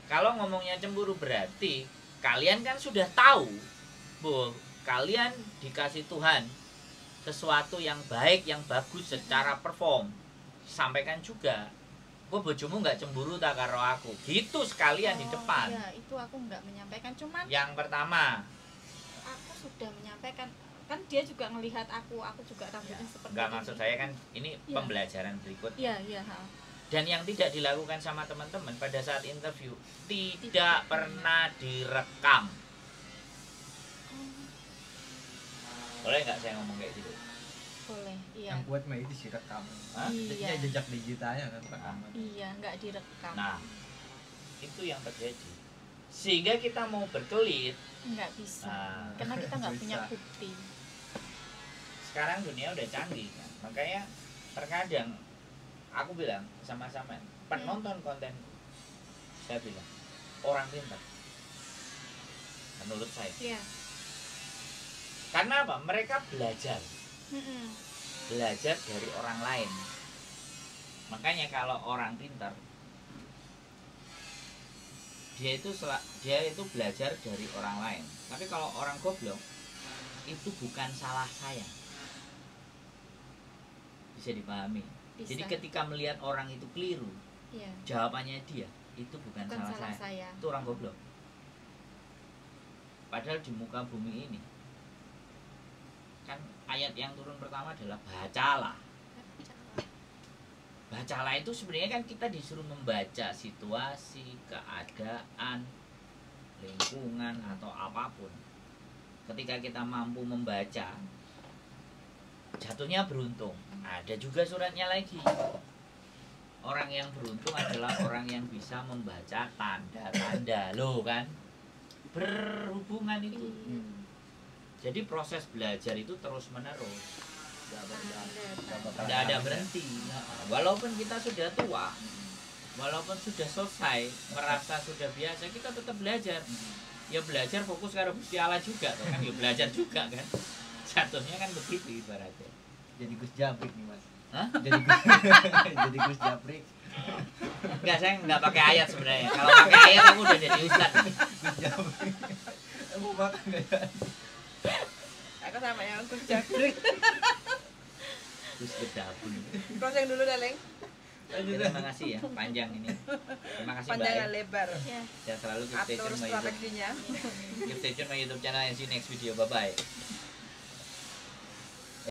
[SPEAKER 1] Kalau ngomongnya cemburu berarti kalian kan sudah tahu bahwa kalian dikasih Tuhan sesuatu yang baik, yang bagus secara perform. Sampaikan juga kok bojomu nggak cemburu tak karo aku, gitu sekalian di depan.
[SPEAKER 2] Ya itu aku nggak menyampaikan, cuman
[SPEAKER 1] Yang pertama,
[SPEAKER 2] aku sudah menyampaikan, kan dia juga ngelihat aku juga rambutnya seperti
[SPEAKER 1] nggak
[SPEAKER 2] ini.
[SPEAKER 1] maksud saya kan ini
[SPEAKER 2] Ya.
[SPEAKER 1] pembelajaran berikut.
[SPEAKER 2] Iya iya.
[SPEAKER 1] Dan yang tidak dilakukan sama teman-teman pada saat interview tidak pernah direkam. Boleh nggak saya ngomong kayak gitu?
[SPEAKER 2] Boleh, iya.
[SPEAKER 4] Yang kuat mah itu sih rekam.
[SPEAKER 1] Hah?
[SPEAKER 2] Iya.
[SPEAKER 4] Ya jejak digitalnya kan rekaman.
[SPEAKER 2] Iya, nggak direkam.
[SPEAKER 1] Nah, itu yang terjadi. Sehingga kita mau berkelit,
[SPEAKER 2] Nggak bisa.
[SPEAKER 1] Nah,
[SPEAKER 2] Karena kita nggak punya
[SPEAKER 4] bisa.
[SPEAKER 2] bukti.
[SPEAKER 1] sekarang dunia udah canggih kan. Makanya terkadang aku bilang sama-sama penonton kontenku, saya bilang orang pintar menurut saya.
[SPEAKER 2] Iya.
[SPEAKER 1] Karena apa? Mereka belajar
[SPEAKER 2] Mm-mm.
[SPEAKER 1] dari orang lain. Makanya kalau orang pintar, dia itu belajar dari orang lain. Tapi kalau orang goblok, itu bukan salah saya. Bisa dipahami.
[SPEAKER 2] Bisa.
[SPEAKER 1] Jadi ketika melihat orang itu keliru,
[SPEAKER 2] Iya.
[SPEAKER 1] jawabannya dia itu bukan salah saya. Itu orang goblok. Padahal di muka bumi ini kan ayat yang turun pertama adalah bacalah. Bacalah itu sebenarnya kan kita disuruh membaca situasi, keadaan, lingkungan atau apapun. Ketika kita mampu membaca, jatuhnya beruntung. Ada juga suratnya lagi. Orang yang beruntung adalah orang yang bisa membaca tanda-tanda. Loh kan? Berhubungan itu.
[SPEAKER 2] Iya.
[SPEAKER 1] Jadi proses belajar itu terus menerus.
[SPEAKER 2] Tanda-tanda.
[SPEAKER 1] Tidak ada berhenti. Walaupun kita sudah tua, walaupun sudah selesai, merasa sudah biasa, kita tetap belajar. Ya belajar fokus karo Gusti Allah juga toh kan, ya belajar juga kan. Jatuhnya kan begitu ibaratnya.
[SPEAKER 4] Jadi Gus Jabrik nih mas.
[SPEAKER 1] Hah?
[SPEAKER 4] Jadi Gus, jadi Gus Jabrik.
[SPEAKER 1] Enggak, saya enggak pakai ayat sebenarnya. Kalau pakai ayat aku udah jadi ustaz.
[SPEAKER 4] Gus Jabrik. Aku makan gak ya?
[SPEAKER 3] Aku sama yang Gus Jabrik.
[SPEAKER 1] Terus gedabun.
[SPEAKER 3] Closing dulu dah, Leng.
[SPEAKER 1] Terima kasih ya, panjang ini. Terima kasih Mbak.
[SPEAKER 3] Panjangan lebar.
[SPEAKER 2] Ya.
[SPEAKER 1] Saya selalu keep stay
[SPEAKER 3] Atur
[SPEAKER 1] tune my YouTube.
[SPEAKER 3] strateginya.
[SPEAKER 1] Keep stay tune my YouTube channel and see you next video. Bye bye.